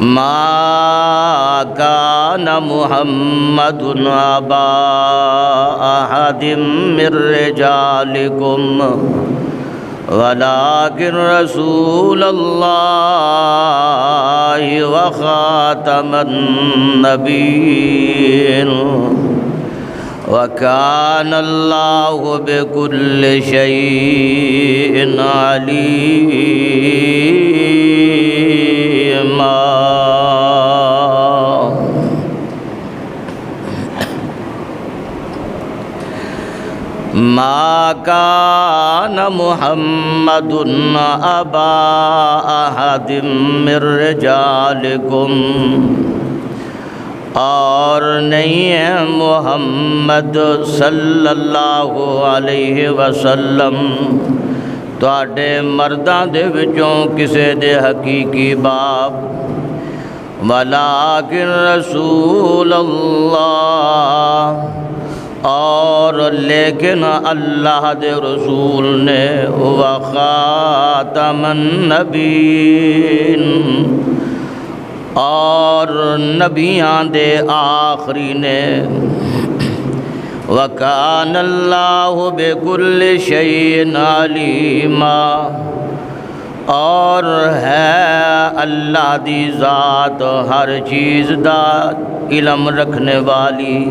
ما كان محمد أبا أحد من رجالكم ولكن رسول الله وخاتم النبيين وكان الله بكل شيء عليما. ما كان محمد أبا أحد من رجالكم، اور نہیں ہے محمد صلی اللہ علیہ وسلم تواڈے مرداں دے وچوں کسے دے حقیقی باپ، ولیکن رسول اللہ، اور لیکن اللہ دے رسول نے وخاتم النبیین، اور نبیاں دے آخری نے، وَكَانَ اللَّهُ بِكُلِّ شَيْءٍ عَلِيمًا، اور ہے اللہ دی ذات ہر چیز دا علم رکھنے والی۔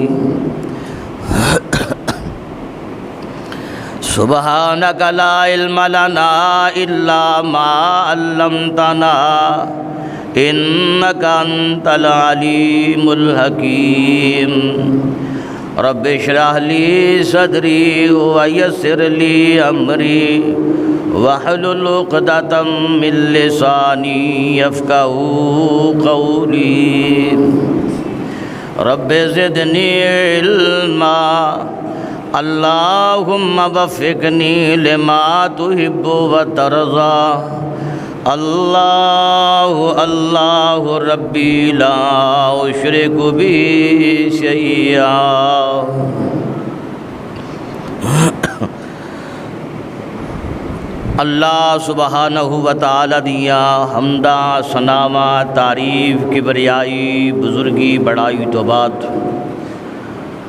سبحانک لا علم لنا الا ما علمتنا انک انت العلیم الحکیم۔ رب اشرح لی صدری ویسر لی امری واحلل عقدۃ من لسانی یفقہوا قولی۔ رب زدنی علما، اللہم وفقنی لما تحب وترضى۔ اللہ اللہ ربی لا اشرک بہ شیئا۔ اللہ سبحانہ وتعالی دیا حمداں ثناواں تعریف کبریائی بزرگی بڑائی تو بعد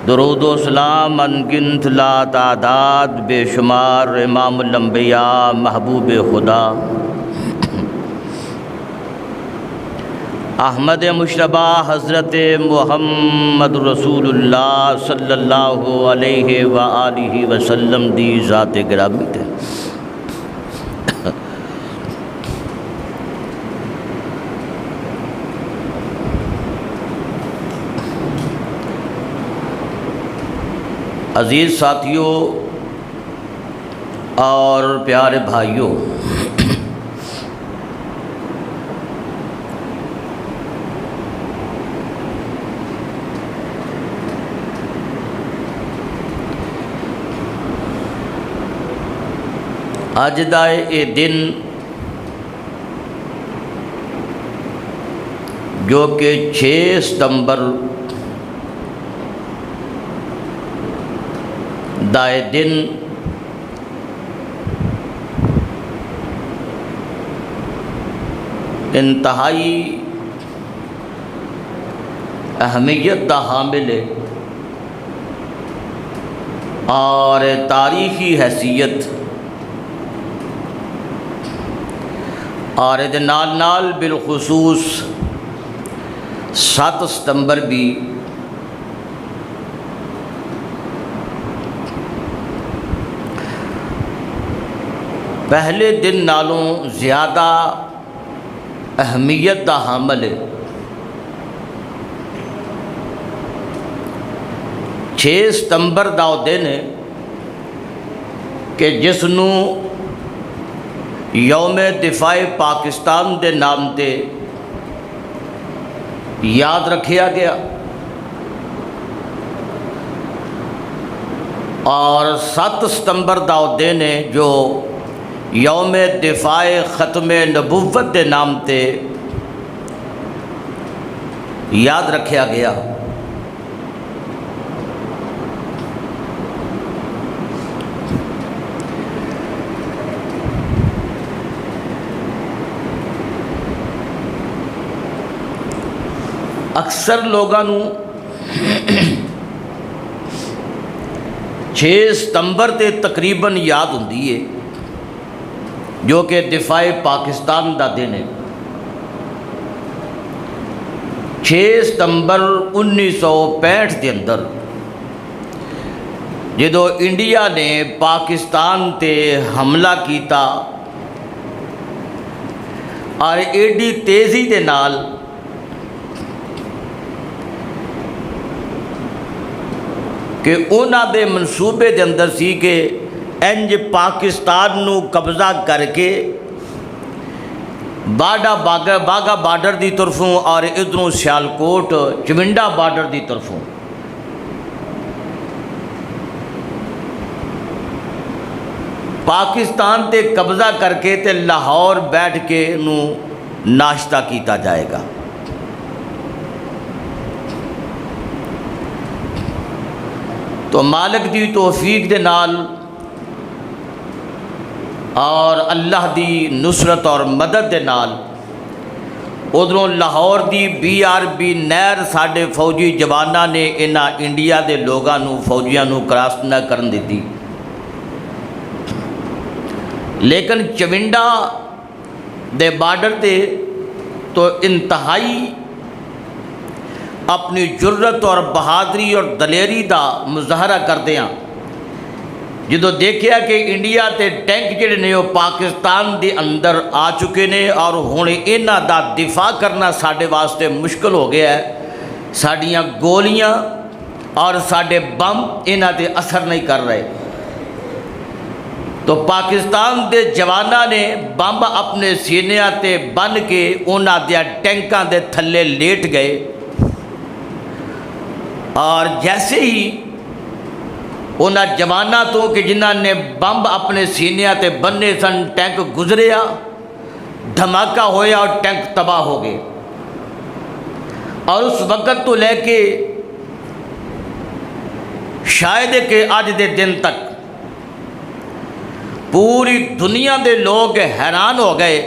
درود و سلام انگنت لا تعداد بے شمار امام الانبیاء محبوب خدا احمد مشتبہ حضرت محمد رسول اللہ صلی اللہ علیہ وآلہ وسلم دی ذات گرامی تے۔ عزیز ساتھیوں اور پیارے بھائیوں، اج دا یہ دن جو کہ 6 ستمبر دائے دن انتہائی اہمیت دا حامل ہے اور تاریخی حیثیت، اور دے نال نال بالخصوص 7 ستمبر بھی پہلے دن نالوں زیادہ اہمیت دا حامل ہے۔ 6 ستمبر دا وہ دن ہے کہ جس نوں یوم دفاع پاکستان دے نام تے یاد رکھیا گیا، اور 7 ستمبر دا وہ دن ہے جو یوم دفاع ختم نبوت دے نام تے یاد رکھیا گیا۔ اکثر لوگوں 6 ستمبر تے تقریباً یاد ہوندی ہے جو کہ دفاع پاکستان دا دن ہے۔ 6 ستمبر 1965 دے اندر جدو انڈیا نے پاکستان تے حملہ کیتا اور ایڈی تیزی دے نال کہ انہاں دے منصوبے دے اندر سی کہ انج پاکستان نو قبضہ کر کے باغا بارڈر دی طرفوں اور ادھروں سیالکوٹ چمنڈا بارڈر دی طرفوں پاکستان تے قبضہ کر کے تے لاہور بیٹھ کے نو ناشتہ کیتا جائے گا۔ تو مالک دی توفیق دے نال اور اللہ دی نصرت اور مدد دے نال ادھروں لاہور دی BRB نہر ساڈے فوجی جواناں نے انہاں انڈیا دے لوگاں نو فوجیاں نو کراس نہ کرن دتی، لیکن چمنڈا دے بارڈر تے تو انتہائی اپنی جرت اور بہادری اور دلیری دا مظاہرہ کردے ہیں جدو دیکھیا کہ انڈیا تے ٹینک جڑے نے وہ پاکستان دے اندر آ چکے نے اور ہن انہاں دا دفاع کرنا ساڈے واسطے مشکل ہو گیا ہے، ساڈیاں گولیاں اور ساڈے بم انہاں تے اثر نہیں کر رہے۔ تو پاکستان دے جواناں نے بم اپنے سینیاں تے بن کے انہاں دے ٹینکاں دے تھلے لیٹ گئے، اور جیسے ہی انہاں جواناں تو کہ جنہاں نے بم اپنے سینیاں تے بننے سن ٹینک گزریا، دھماکہ ہویا اور ٹینک تباہ ہو گئے۔ اور اس وقت تو لے کے شاید کہ آج دے دن تک پوری دنیا دے لوگ حیران ہو گئے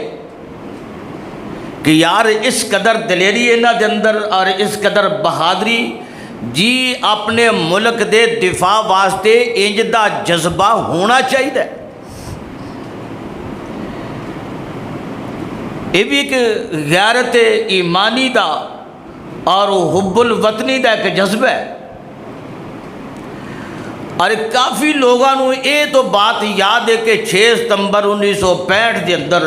کہ یار اس قدر دلیری انہاں دے اندر اور اس قدر بہادری، جی اپنے ملک دے دفاع واسطے انج دا جذبہ ہونا چاہیے۔ یہ بھی ایک غیرت ایمانی دا اور حب الوطنی دا ایک جذبہ ہے، اور کافی لوگوں نے یہ تو بات یاد ہے کہ 6 ستمبر 1965 دے اندر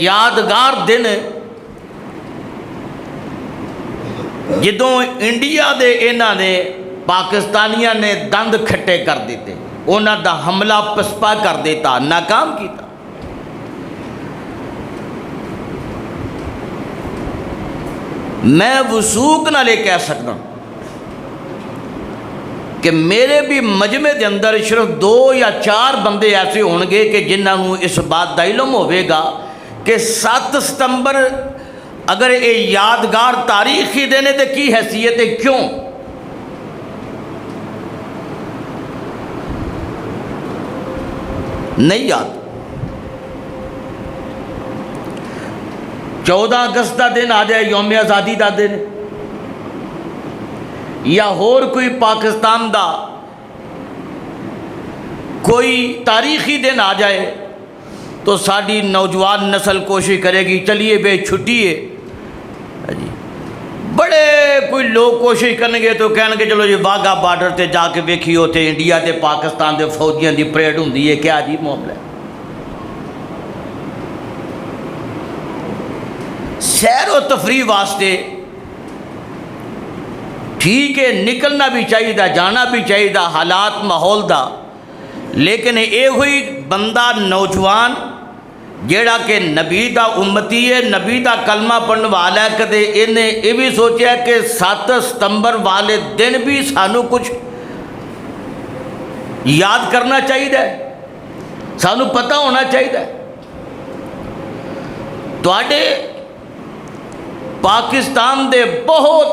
یادگار دن جدوں انڈیا دے انہاں نے پاکستانیاں نے دند کھٹے کر دیتے، انہاں دا حملہ پسپا کر دیتا، ناکام کیتا۔ میں وثوق نہ لے کہہ سکتا کہ میرے بھی مجمع دے اندر صرف 2 یا 4 بندے ایسے ہون گے کہ جنہوں اس بات دا علم ہوئے گا کہ 7 ستمبر اگر یہ یادگار تاریخی دینے تے کی حیثیت ہے، کیوں؟ نہیں یاد۔ 14 اگست دا دن آ جائے، یوم آزادی دا دن، یا اور کوئی پاکستان دا کوئی تاریخی دن آ جائے تو ساری نوجوان نسل کوشش کرے گی چلیے بے چھٹی ہے جی۔ بڑے کوئی لوگ کوشش کریں گے تو کہنے گے چلو جی واگا بارڈر تے جا کے ویکھی ہوتے انڈیا تے پاکستان دے فوجیاں دی پریڈ ہوندی ہے، کیا عجیب معاملہ ہے۔ سیر و تفریح واسطے ٹھیک ہے، نکلنا بھی چاہیے، جانا بھی چاہیے حالات ماحول دا، لیکن یہ ہوئی بندہ نوجوان جیڑا کہ نبی دا امتی ہے، نبی دا کلمہ پڑھنے والا ہے، کدے انہیں یہ بھی سوچا کہ 7 ستمبر والے دن بھی سانو کچھ یاد کرنا چاہیے، سانو پتہ ہونا چاہیے۔ تواڈے پاکستان دے بہت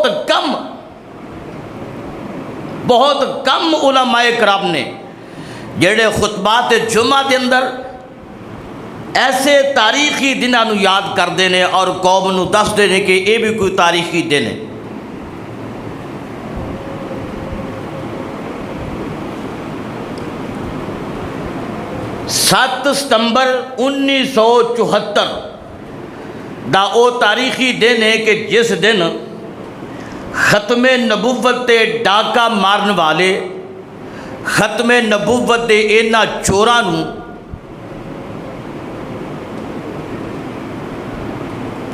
کم علماء کرام نے جڑے خطبات جمعہ دے اندر ایسے تاریخی دنوں نو یاد کرتے ہیں اور قوم نو دستے ہیں کہ یہ بھی کوئی تاریخی دن ہے۔ 7 ستمبر 1974 دا او تاریخی دن ہے کہ جس دن ختم نبوت تے ڈاکہ مارن والے ختم نبوت دے اینا چوراں نو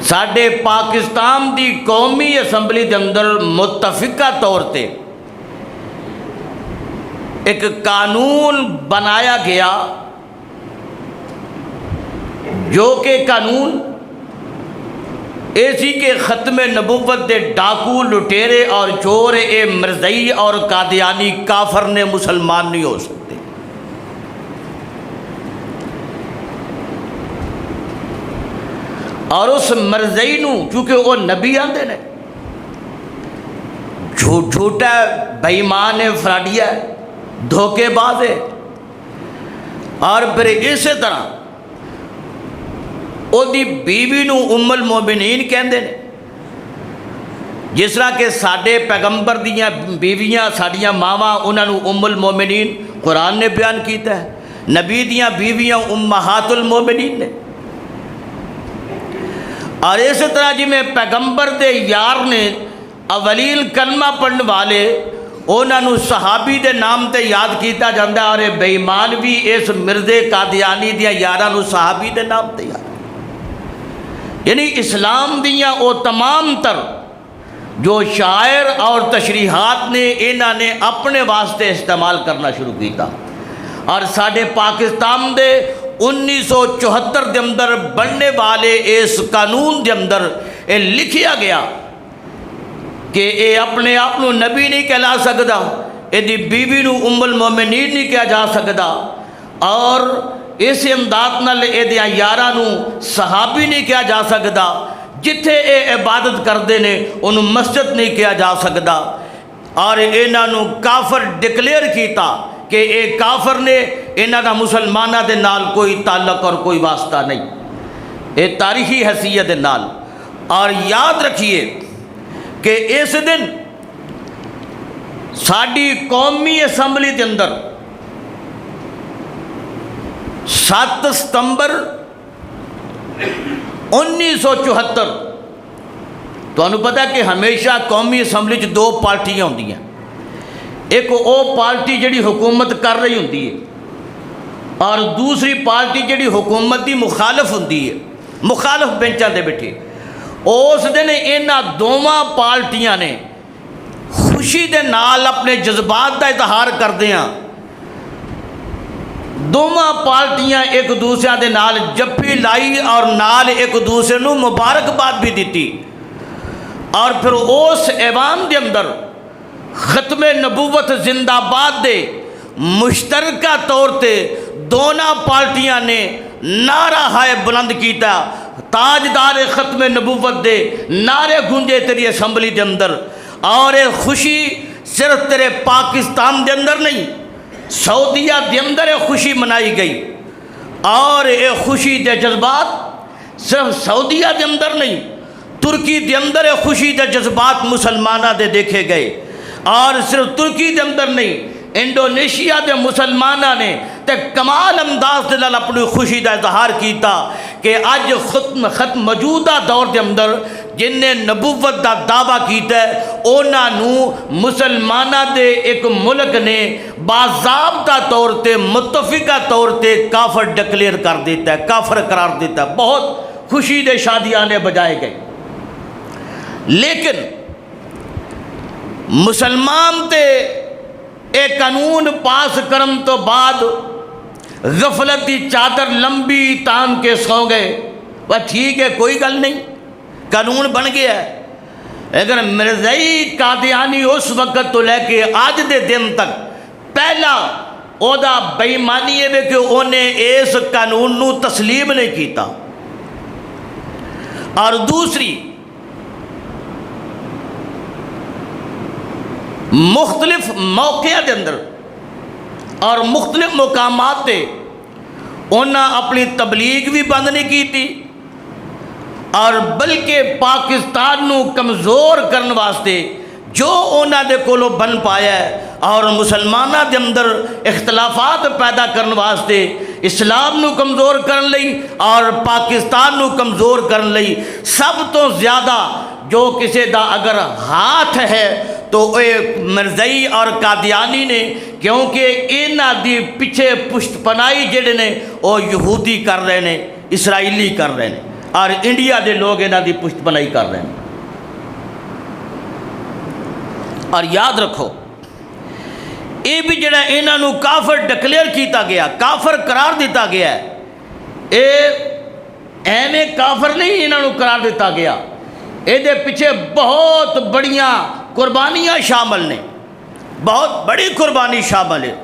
ساڈے پاکستان دی قومی اسمبلی دے اندر متفقہ طور تے ایک قانون بنایا گیا، جو کہ قانون ایسی کہ ختم نبوت دے ڈاکو لٹیرے اور چور اے مرزئی اور قادیانی کافر نے مسلمان نہیں ہو سکتے۔ اور اس مرزئی نو چونکہ وہ نبی آندے نے، جھوٹا ہے، بے ایمان ہے، فراڈیا ہے، دھوکے باز ہے، اور پھر اسی طرح او دی بیوی نو ام المومنین کہندے نے، جس طرح کہ ساڈے پیغمبر دیاں بیویاں ساڈیاں ماواں انہاں نو ام المومنین قرآن نے بیان کیتا ہے، نبی دیاں بیویاں امہات المومنین نے۔ اور اسی طرح جی میں پیغمبر دے یار نے اولین کلمہ پڑھن والے انہاں نو صحابی دے نام تے یاد کیتا جاندا، اور بے ایمان بھی اس مرزے قادیانی دیاں یاراں نو صحابی دے نام تے یاد۔ یعنی اسلام دیاں او تمام تر جو شاعر اور تشریحات نے انہاں نے اپنے واسطے استعمال کرنا شروع کیتا، اور ساڈے پاکستان دے 1974 دے اندر بننے والے اس قانون دے اندر یہ لکھیا گیا کہ اے اپنے آپ نو نبی نہیں کہلا سکدا، اے دی بیوی نو ام المومنین نہیں کہا جا سکدا، اور اس امداد نال اے دیاں یاراں نو صحابی نہیں کہا جا سکدا، جتھے اے عبادت کردے نے انہوں مسجد نہیں کہا جا سکدا، اور انہاں نو کافر ڈکلیئر کیتا کہ اے کافر نے، انہاں دا مسلمانہ دے نال کوئی تعلق اور کوئی واسطہ نہیں، اے تاریخی حیثیت دے نال۔ اور یاد رکھیے کہ اس دن ساڈی قومی اسمبلی دے اندر 7 ستمبر 1974 تو انہوں پتا کہ ہمیشہ قومی اسمبلی چ 2 پارٹیاں ہوندی ہیں، ایک او پارٹی جڑی حکومت کر رہی ہوندی ہے، اور دوسری پارٹی جڑی حکومت دی مخالف ہوندی ہے، مخالف بینچاں دے بیٹھے۔ اس دن انہاں دوواں پارٹیاں نے خوشی دے نال اپنے جذبات دا اظہار کردیاں دوواں پارٹیاں ایک دوسرے دے نال جپی لائی اور نال ایک دوسرے نو مبارکباد بھی دیتی، اور پھر اس ایوان دے اندر ختم نبوت زندہ باد دے مشترکہ طور تے دونوں پارٹیاں نے نعرہ ہائے بلند کیتا، تاجدار ختم نبوت دے نعرے گونجے تیری اسمبلی دے اندر، اور یہ خوشی صرف تیرے پاکستان دے اندر نہیں، سعودیہ دے اندر یہ خوشی منائی گئی، اور یہ خوشی دے جذبات صرف سعودیہ دے اندر نہیں، ترکی دے اندر یہ خوشی دے جذبات مسلمانہ دے دیکھے گئے، اور صرف ترکی دے اندر نہیں، انڈونیشیا دے مسلمانہ نے تے کمال انداز دے نال اپنی خوشی دا اظہار کیتا کہ اج ختم موجودہ دور دے اندر جن نے نبوت دا دعویٰ کیتا ہے اونا نو مسلمانہ دے ایک ملک نے باضابطہ طور تے متفقہ طور تے کافر ڈکلیئر کر دیتا ہے، کافر قرار دیتا ہے، بہت خوشی دے شادیانے بجائے گئے۔ لیکن مسلمان تے ایک قانون پاس کرن تو بعد غفلت دی چادر لمبی تان کے سو گئے، وہ ٹھیک ہے کوئی گل نہیں، قانون بن گیا ہے، اگر مرزائی قادیانی اس وقت تو لے کے آج دے دن تک پہلا اودا بے ایمانی ہے کہ انہیں اس قانون نو تسلیم نہیں کیتا، اور دوسری مختلف موقع دے اندر اور مختلف مقامات تے انہاں اپنی تبلیغ بھی بند نہیں کی تھی اور بلکہ پاکستان نو کمزور کرنے واسطے جو انہاں دے کولو بن پایا ہے اور مسلمانہ دے اندر اختلافات پیدا کرنے واسطے اسلام نو کمزور کرن لئی اور پاکستان نو کمزور کرن لئی سب تو زیادہ جو کسی دا اگر ہاتھ ہے تو اے مرزائی اور قادیانی نے، کیونکہ انہاں دی پیچھے پشت پنائی جڑے نے وہ یہودی کر رہے نے، اسرائیلی کر رہے ہیں اور انڈیا دے لوگ انہاں دی پشت پنائی کر رہے ہیں۔ اور یاد رکھو یہ بھی جڑا انہاں نو کافر ڈکلیئر کیتا گیا، کافر قرار دیتا گیا ہے، اے ایویں کافر نہیں انہاں نو قرار دیتا گیا، اے دے پیچھے بہت بڑیاں قربانیاں شامل نے، بہت بڑی قربانی شامل ہے۔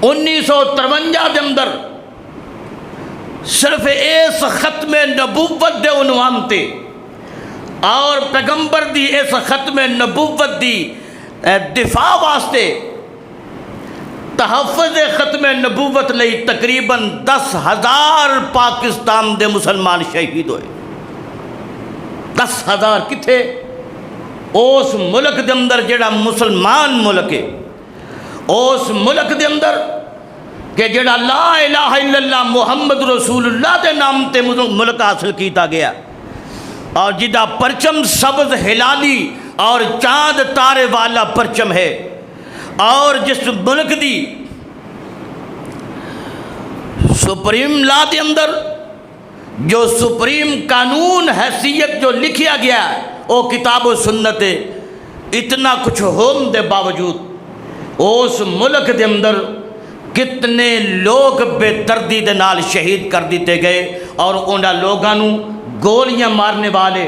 1953 دے اندر صرف اس ختم نبوت دے عنوان تے اور پیغمبر دی اس ختم نبوت دی دفاع واسطے تحفظ ختم نبوت لئی تقریباً 10,000 پاکستان دے مسلمان شہید ہوئے۔ 10,000 کتھے؟ اس ملک دے اندر جڑا مسلمان ملک ہے، اس ملک دے اندر کہ جڑا لا الہ الا اللہ محمد رسول اللہ دے نام تے ملک حاصل کیتا گیا اور جدا پرچم سبز ہلالی اور چاند تارے والا پرچم ہے، اور جس ملک دی سپریم لا دے اندر جو سپریم قانون حیثیت جو لکھیا گیا ہے وہ کتاب و سنت ہے، اتنا کچھ ہون دے باوجود اس ملک دے اندر کتنے لوگ بے دردی دے نال شہید کر دیتے گئے، اور انہاں لوگاں نو گولیاں مارنے والے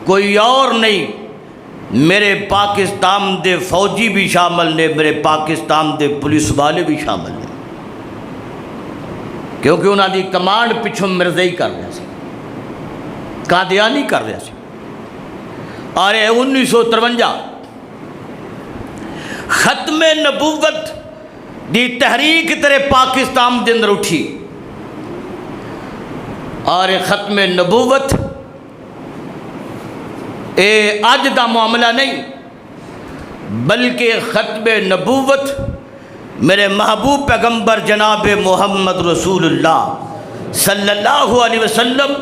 کوئی اور نہیں، میرے پاکستان دے فوجی بھی شامل نے، میرے پاکستان دے پولیس والے بھی شامل نے، کیونکہ انہاں دی کمانڈ پچھوں مرزائی کر رہے سی، قادیانی کر رہے سی۔ اور 1953 ختم نبوت دی تحریک تیرے پاکستان دے اندر اٹھی، اور ختم نبوت اے اج دا معاملہ نہیں، بلکہ ختم نبوت میرے محبوب پیغمبر جناب محمد رسول اللہ صلی اللہ علیہ وسلم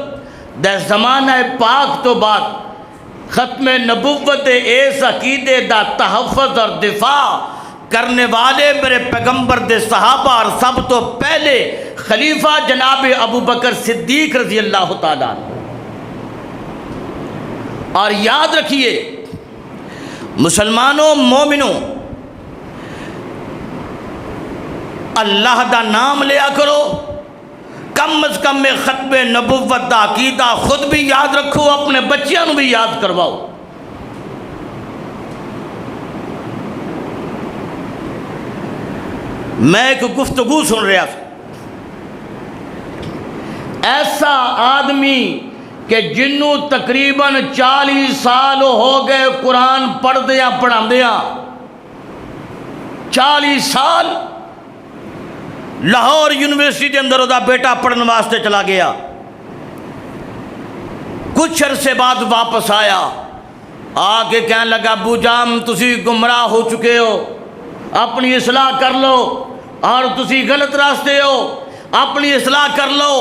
دے زمانہ پاک تو بعد ختم نبوت اس عقیدے دا تحفظ اور دفاع کرنے والے میرے پیغمبر دے صحابہ اور سب تو پہلے خلیفہ جناب ابو بکر صدیق رضی اللہ تعالیٰ عنہ۔ اور یاد رکھیے مسلمانوں، مومنوں، اللہ دا نام لیا کرو، کم از کم میں ختم نبوت دا عقیدہ خود بھی یاد رکھو، اپنے بچیاں نو بھی یاد کرواؤ۔ میں ایک گفتگو سن رہا تھا، ایسا آدمی کہ جنوں تقریباً 40 سال ہو گئے قرآن پڑھ دیا پڑھا دیا، 40 سال لاہور یونیورسٹی کے اندر دا بیٹا پڑھنے واسطے چلا گیا، کچھ عرصے بعد واپس آیا، آ کے کہنے لگا ابو جان تسی گمراہ ہو چکے ہو، اپنی اصلاح کر لو، اور تسی غلط راستے ہو، اپنی اصلاح کر لو،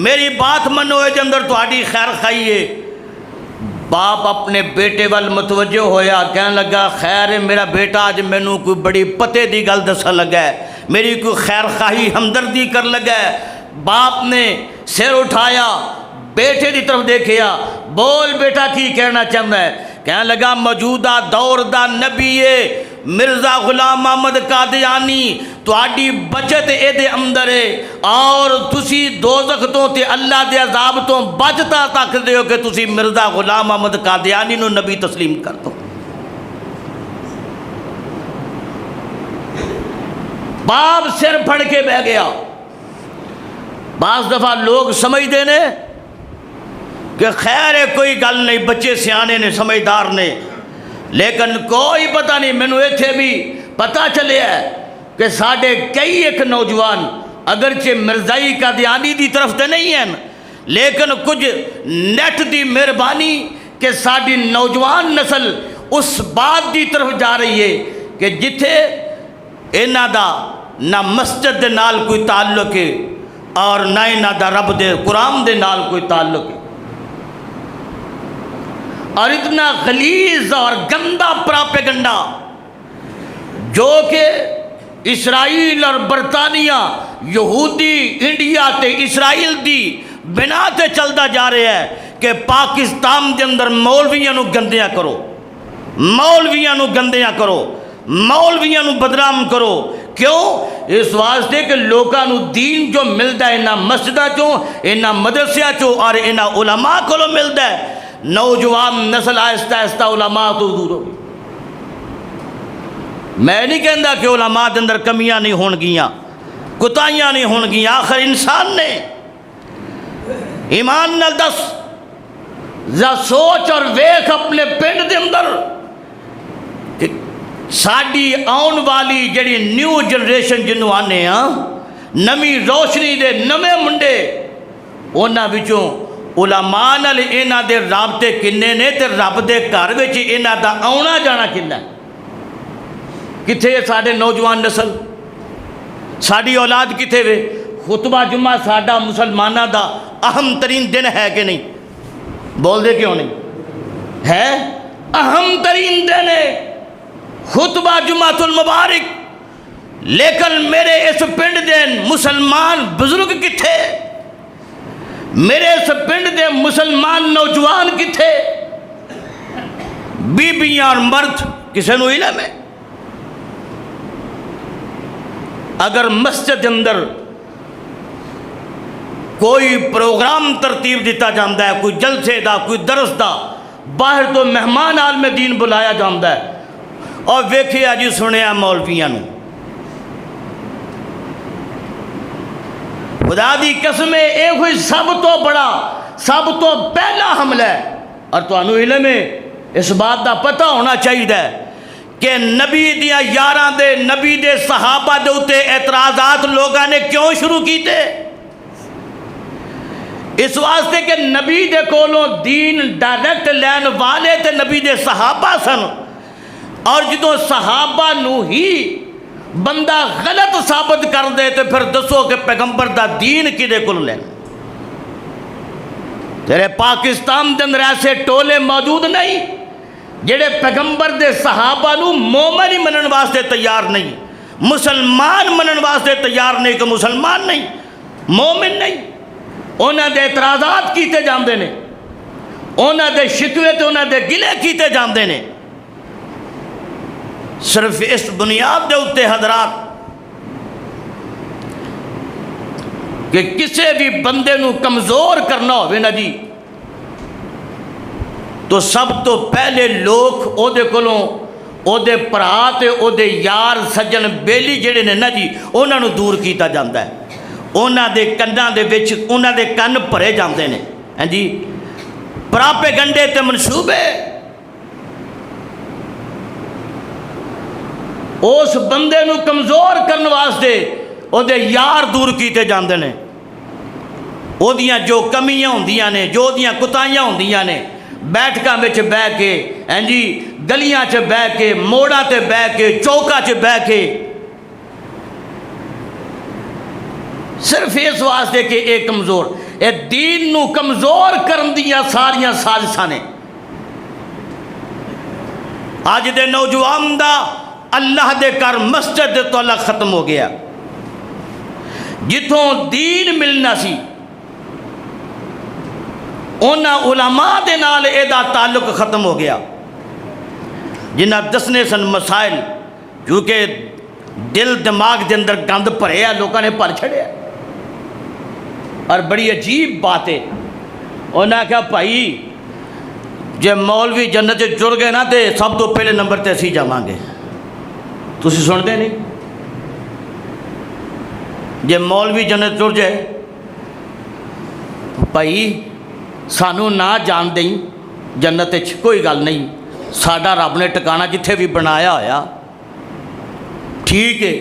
میری بات منو، اے دے اندر تہاڈی خیر خائی ہے۔ باپ اپنے بیٹے وال متوجہ ہویا، کہنے لگا خیر میرا بیٹا آج مینوں کوئی بڑی پتے دی گل دسن لگا ہے، میری کوئی خیر خواہی ہمدردی کر لگا ہے۔ باپ نے سر اٹھایا، بیٹے دی طرف دیکھیا، بول بیٹا کی کہنا چاہتا ہے؟ کہنے لگا موجودہ دور دا نبی ہے مرزا غلام احمد قادیانی، تہاڈی بچت اے دے اندر ہے، اور تسی دوزخ تو تے اللہ دے عذاب تو بچتا تک دے ہو کہ تسی مرزا غلام احمد قادیانی نو نبی تسلیم کر دو۔ باپ سر پھڑ کے بہ گیا۔ بعض دفعہ لوگ سمجھ دینے کہ خیر ہے کوئی گل نہیں، بچے سیانے نے، سمجھدار نے، لیکن کوئی پتہ نہیں، مینوں ایتھے بھی پتہ چلے ہے کہ ساڈے کئی ایک نوجوان اگرچہ مرزائی قادیانی دی طرف تے نہیں ہیں لیکن کچھ نیٹ دی مہربانی کہ ساری نوجوان نسل اس بات دی طرف جا رہی ہے کہ جتھے انہاں دا نہ مسجد دے نال کوئی تعلق ہے اور نہ انہاں دا رب دے قرآن دے نال کوئی تعلق ہے، اور اتنا غلیظ اور گندا پراپیگنڈا جو کہ اسرائیل اور برطانیہ یہودی انڈیا تے اسرائیل دی بنا تے چلتا جا رہا ہے کہ پاکستان دے اندر مولویاں نو گندیاں کرو، مولویاں نو گندیاں کرو، مولویاں نو بدنام کرو۔ کیوں؟ اس واسطے کہ لوگاں نو دین جو ملتا ہے انہاں مسجداں چوں، انہاں مدرسیاں چوں اور انہاں علماء کو ملتا ہے، نوجوان نسل آہستہ آہستہ علماء تو دور ہو گئی۔ میں نہیں کہندا کہ علماء دے اندر کمیاں نہیں ہون گیاں، کوتاہیاں نہیں ہون گیاں، آخر انسان نے ایمان نال دس ذا سوچ اور ویکھ اپنے پنڈ دے اندر کہ ساڈی آن والی جڑی نیو جنریشن جنوں آنے ہاں نمی روشنی دے نمے منڈے انہاں وچوں علماء نال انہاں دے رابطے کنے نے تے رب دے گھر وچ انہاں دا آنا جانا کنا ہے؟ کتھے ساڈے نوجوان نسل، ساڈی اولاد کتھے وے؟ خطبہ جمعہ ساڈا مسلمانہ دا اہم ترین دن ہے کہ نہیں؟ بول دے کیوں نہیں ہے؟ اہم ترین دن ہے خطبہ جمعۃ المبارک، لیکن میرے اس پنڈ دے مسلمان بزرگ کتھے؟ میرے اس پنڈ دے مسلمان نوجوان کتھے؟ بیبیاں اور مرد کسے نو علم ہے؟ اگر مسجد اندر کوئی پروگرام ترتیب دیتا جاندہ ہے، کوئی جلسے دا، کوئی درس دا، باہر تو مہمان عالم دین بلایا جاندہ ہے، اور ویکھیا جی سنیا مولویاں نو، خدا دی قسم اے ہوئی سب تو بڑا سب تو پہلا حملہ ہے۔ اور تو انہوں علم ہے اس بات دا پتہ ہونا چاہیے کہ نبی دیا یاراں دے نبی دے صحابہ دے اتے اعتراضات لوگاں نے کیوں شروع کیتے؟ اس واسطے کہ نبی دے کولوں دین ڈائریکٹ لین والے تے نبی دے صحابہ سن، اور جدوں صحابہ نو ہی بندہ غلط ثابت کر دے تو پھر دسو کہ پیغمبر دا دین کدے کول لین؟ تیرے پاکستان دے اندر ایسے ٹولے موجود نہیں جڑے پیغمبر دے صحابہ نو مومن ہی منن واسطے تیار نہیں، مسلمان منن واسطے تیار نہیں، کہ مسلمان نہیں، مومن نہیں، انہاں دے اعتراضات کیتے جاندے نے، انہاں دے شکوے تے انہاں دے گلے کیتے جاندے نے۔ صرف اس بنیاد دے اتے حضرات کہ کسے بھی بندے نو کمزور کرنا ہوئے نا جی، تو سب تو پہلے لوگ او دے کولوں او دے پرات او دے یار سجن بیلی جڑے نے نا جی انہاں نو دور کیتا جاندہ ہے، انہاں دے کناں دے وچ انہاں دے کن بھرے جاندے نے، ہیں جی پراپیگنڈے تے منصوبے اس بندے نو کمزور کرنے واسطے او دے یار دور کیتے جاندے نے، او دیاں جو کمیاں ہوندیاں نے، جو دیاں کتائیاں ہوندیاں نے، بیٹھکاں وچ بہ کے ہیں جی گلیاں چ بہ کے موڑاں تے بہ کے چوکاں چ بہ کے، صرف اس واسطے کہ اے کمزور، اے دین نو کمزور کرن دیاں ساریاں سازشاں نے۔ آج دے نوجوان دا اللہ دے کر مسجد دے تعلق ختم ہو گیا، جتوں دین ملنا سی انہاں علماء دے نال اے دا تعلق ختم ہو گیا، جنہاں دسنے سن مسائل کیونکہ دل دماغ دے اندر گند بھرے ہے، لوگوں نے بھر چھڑیا، اور بڑی عجیب بات ہے، انہوں نے کہا بھائی جے مولوی جنت جڑ گئے نا تے سب تو پہلے نمبر تے اسی جاواں گے، تسی سنتے نہیں؟ جے مولوی جنت جڑ جائے بھائی سانو نہ جان دیں جنت کوئی گل نہیں، ساڈا رب نے ٹکانا جتھے بھی بنایا ہویا ٹھیک ہے،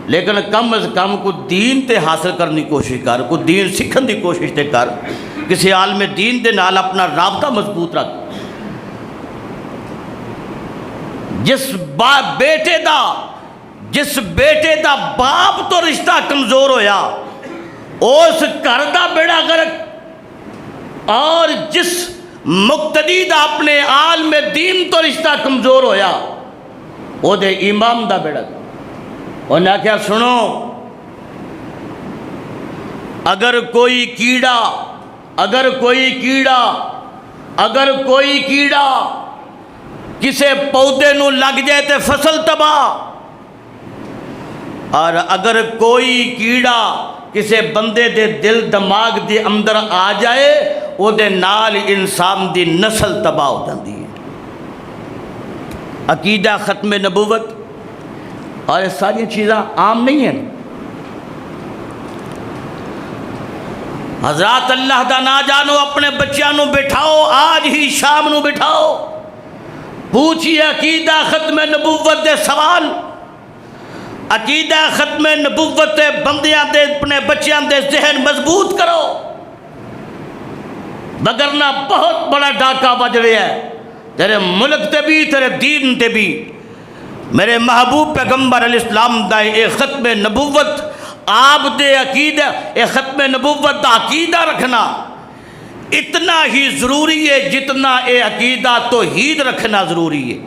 لیکن کم از کم کو دین تے حاصل کرنے کی کوشش کر، کو دین سیکھن دی کوشش تے کر، کسی عالم دین دے نال اپنا رابطہ مضبوط رکھ۔ جس بیٹے دا باپ تو رشتہ کمزور ہویا اس گھر دا بیڑا غرق، اور جس مقتدی دا اپنے عالم دین تو رشتہ کمزور ہویا او دے امام دا بیڑا۔ انہاں کیا سنو، اگر کوئی کیڑا کسے پودے نو لگ جائے تے فصل تباہ، اور اگر کوئی کیڑا کسے بندے دے دل دماغ دے اندر آ جائے او دے نال انسان دی نسل تباہ ہو جاندی ہے۔ عقیدہ ختم نبوت اور یہ ساری چیزاں عام نہیں ہیں۔ حضرات اللہ دا نا جانو، اپنے بچیاں نو بٹھاؤ، آج ہی شام نو بٹھاؤ، پوچھئے عقیدہ ختم نبوت دے سوال۔ عقیدہ ختم نبوت دے بندیاں دے اپنے بچیاں دے ذہن مضبوط کرو، وگرنہ بہت بڑا ڈاکہ بج رہا ہے تیرے ملک تے بھی تیرے دین تے بھی۔ میرے محبوب پیغمبر علیہ السلام دا اے ختم نبوت، آپ دے عقیدہ اے ختم نبوت دا عقیدہ رکھنا اتنا ہی ضروری ہے جتنا اے عقیدہ توحید رکھنا ضروری ہے۔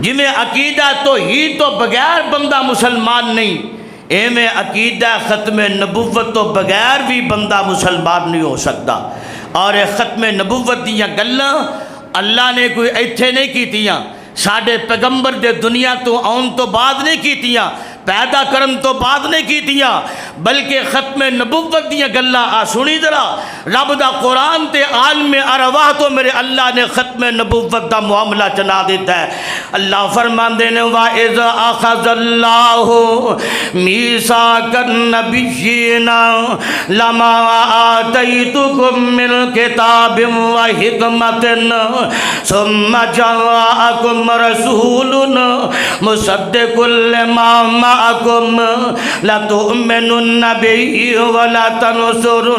جی میں عقیدہ توحید تو بغیر بندہ مسلمان نہیں، اے میں عقیدہ ختم نبوت تو بغیر بھی بندہ مسلمان نہیں ہو سکتا۔ اور اے ختم نبوت دیاں گلاں اللہ نے کوئی ایتھے نہیں کیتیاں، ساڈے پیغمبر دے دنیا تو آن تو بعد نہیں کیتیاں، پیدا کرن تو بعد نہیں کیتیاں، بلکہ ختم نبوت دیاں گلاں آ سنی ذرا، رب دا قرآن تے عالم ارواح تو میرے اللہ نے ختم نبوت دا معاملہ چلا دیتا ہے۔ اللہ فرماندے نے وَإِذْ أَخَذَ اللَّهُ مِيثَاقَ النَّبِيِّينَ لَمَا آتَيْتُكُم مِّن كِتَابٍ وَحِكْمَةٍ ثُمَّ جَاءَكُمْ رَسُولٌ مُصَدِّقٌ لِّمَا مَعَكُمْ لَتُؤْمِنُنَّ بِهِ وَلَتَنْصُرُنَّهُ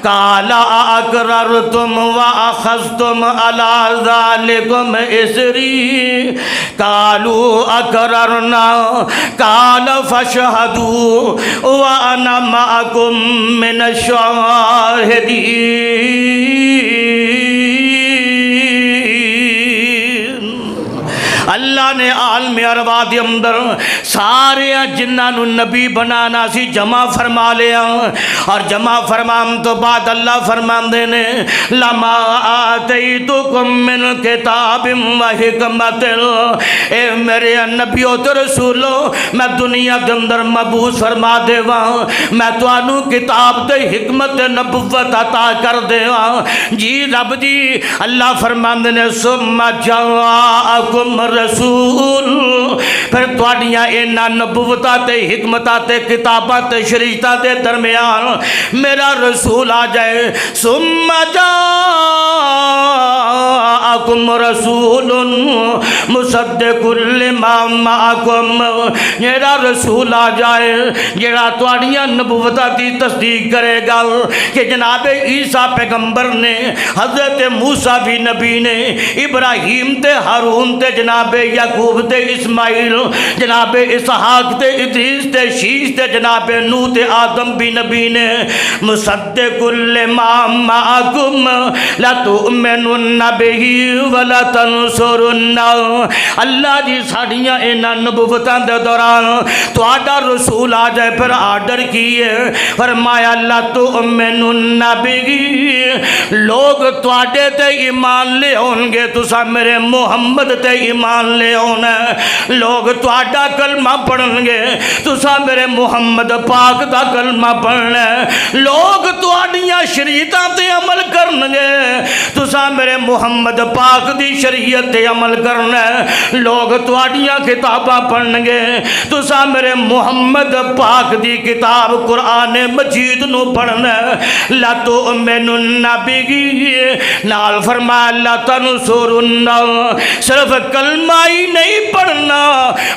قَالَ أَأَقْرَرْتُمْ وَأَخَذْتُمْ عَلَىٰ ذَلِكُمْ إِصْرِي قَالُوا أَقْرَرْنَا قَالَ فَاشْهَدُوا وَأَنَا مَعَكُمْ مِنَ الشَّاهِدِينَ۔ اللہ نے عالم ارواح دے اندر سارے جنہاں نو نبی بنانا سی جمع فرما لیا، اور جمع فرمان تو بعد اللہ فرماندے نے لما آتیتکم من کتاب و حکمت، اے میرے نبیوں تے رسولوں میں دنیا دے اندر مبعوث فرما دیواں، میں تانوں کتاب تے حکمت نبوت عطا کر دیواں۔ جی رب جی اللہ فرماندے نے ثم جاءکم رسول، پھر تواڈیاں انہاں نبوتاں تے حکمتاں تے کتاباں تے شریعتاں دے درمیان میرا رسول آ جائے۔ ثم جاءکم رسول مصدق لما معکم، میرا رسول آ جائے جڑا تواڈیاں نبوتاں دی تصدیق کرے گا کہ جناب عیسیٰ پیغمبر نے، حضرت موسیٰ بھی نبی نے، ابراہیم تے ہارون تے جناب یعقوب تے اسماعیل، جناب اسحاق تے ادریس تے شیش تے جناب نوح تے آدم بھی نبی نے۔ مصدق لما معکم لتؤمنن بہ ولتنصرن، اللہ جی ساڑیاں انہاں نبوتاں دے دوران تہاڈا رسول آ جائے، پھر آرڈر کیے، فرمایا لتؤمنن بہ، لوگ تواڈے تے ایمان لے ہون گے، تساں میرے محمد تے ایمان لے ہونا، لوگ تواڈا کلمہ پڑھن گے، تساں میرے محمد پاک دا کلمہ پڑھنا، لوگ تواڈی تواڈیاں شریعتاں تے عمل کرنگے تساں میرے محمد پاک دی شریعت تے عمل کرنا ہے لوگ تواڈیاں کتاباں پڑھنگے تساں میرے محمد پاک دی کتاب قرآن مجید نو پڑھنا ہے لا تؤمنن بِهِ نال فرمایا لا تنصرن صرف کلمہ ہی نہیں پڑھنا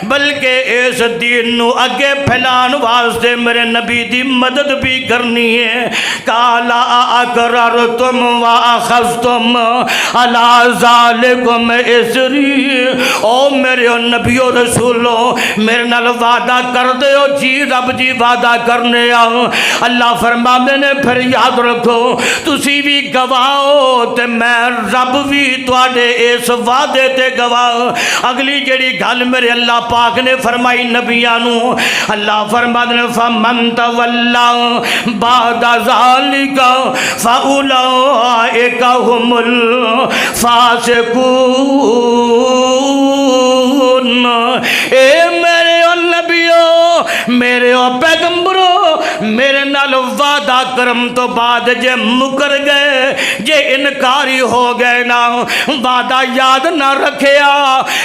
بلکہ اس دین نو اگے پھیلان واسطے میرے نبی دی مدد بھی کرنی ہے کالا اقررتم واخذتم علی ذالکم اسری او میرے نبی و رسولو میرے نال وعدہ کر دے ہو جی رب جی وعدہ کرنے آؤ اللہ فرماندے نے پھر یاد رکھو تسی بھی گواہو تے میں رب بھی تواڈے اس وعدے تے گواہ اگلی جڑی گل میرے اللہ پاک نے فرمائی نبیانو اللہ فرماندے نے فمن تولا بعد ذالک فاولئک هم الفاسقون اے میرے نبیو میرے پیغمبرو میرے نال وعدہ کرم تو بعد جے مکر گئے جے انکاری ہو گئے نا وعدہ یاد نہ رکھیا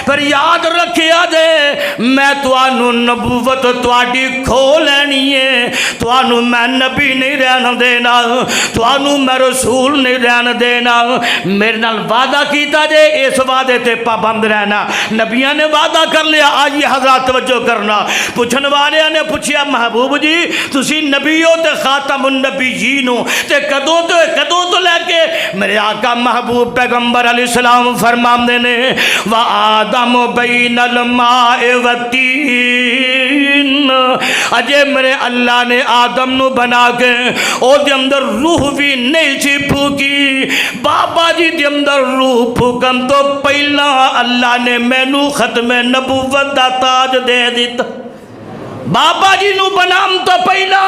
پھر یاد رکھیا دے میں توانو نبوت تواڈی کھو لینی ہے توانو میں نبی نہیں رہن دینا توانو میں رسول نہیں رہن دینا میرے نال وعدہ کیتا جے اس وعدے تے پابند رہنا نبیاں نے وعدہ کر لیا آئیے حضرات توجہ کرنا پوچھن والے نے پوچھیا محبوب جی تسی نبی ہو تے خاتم النبیین ہو تے کدوں تو لے کے میرے آقا محبوب پیغمبر علیہ السلام فرماندے نے وآدم بین الماء والتین اجے میرے اللہ نے آدم نو بنا کے او دے اندر روح بھی نہیں سی پھوکی بابا جی دے اندر روح پھوکن تو پہلا اللہ نے مینو ختم نبوت دا تاج دے دیتا بابا جی نو بنام تو پہلا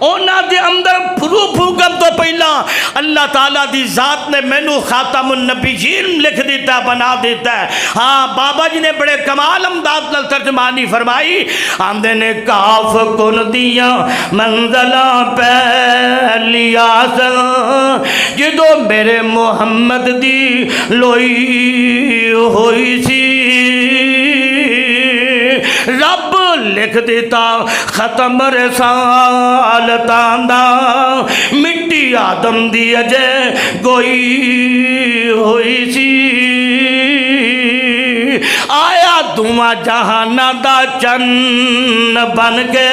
اونا دے اندر پھوکم تو پہلا اللہ تعالیٰ دی ذات نے مینو خاتم النبیین لکھ دیتا بنا دیتا ہے ہاں بابا جی نے بڑے کمال امداد نال ترجمانی فرمائی آندے نے کاف کن دیا منزلہ پہلی آسل جدو میرے محمد دی لوئی ہوئی سی رب لکھ دیتا ختم رسالتاں دا مٹی آدم دی اجے گوئی ہوئی سی آیا دعا جہانا دا چن بن کے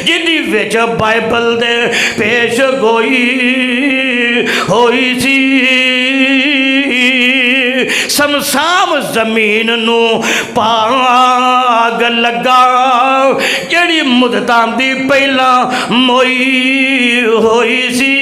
جدی وچ بائبل دے پیش گوئی ہوئی سی سمسام زمین نو پاگ لگا جڑی مدتاں دی پہلا موئی ہوئی سی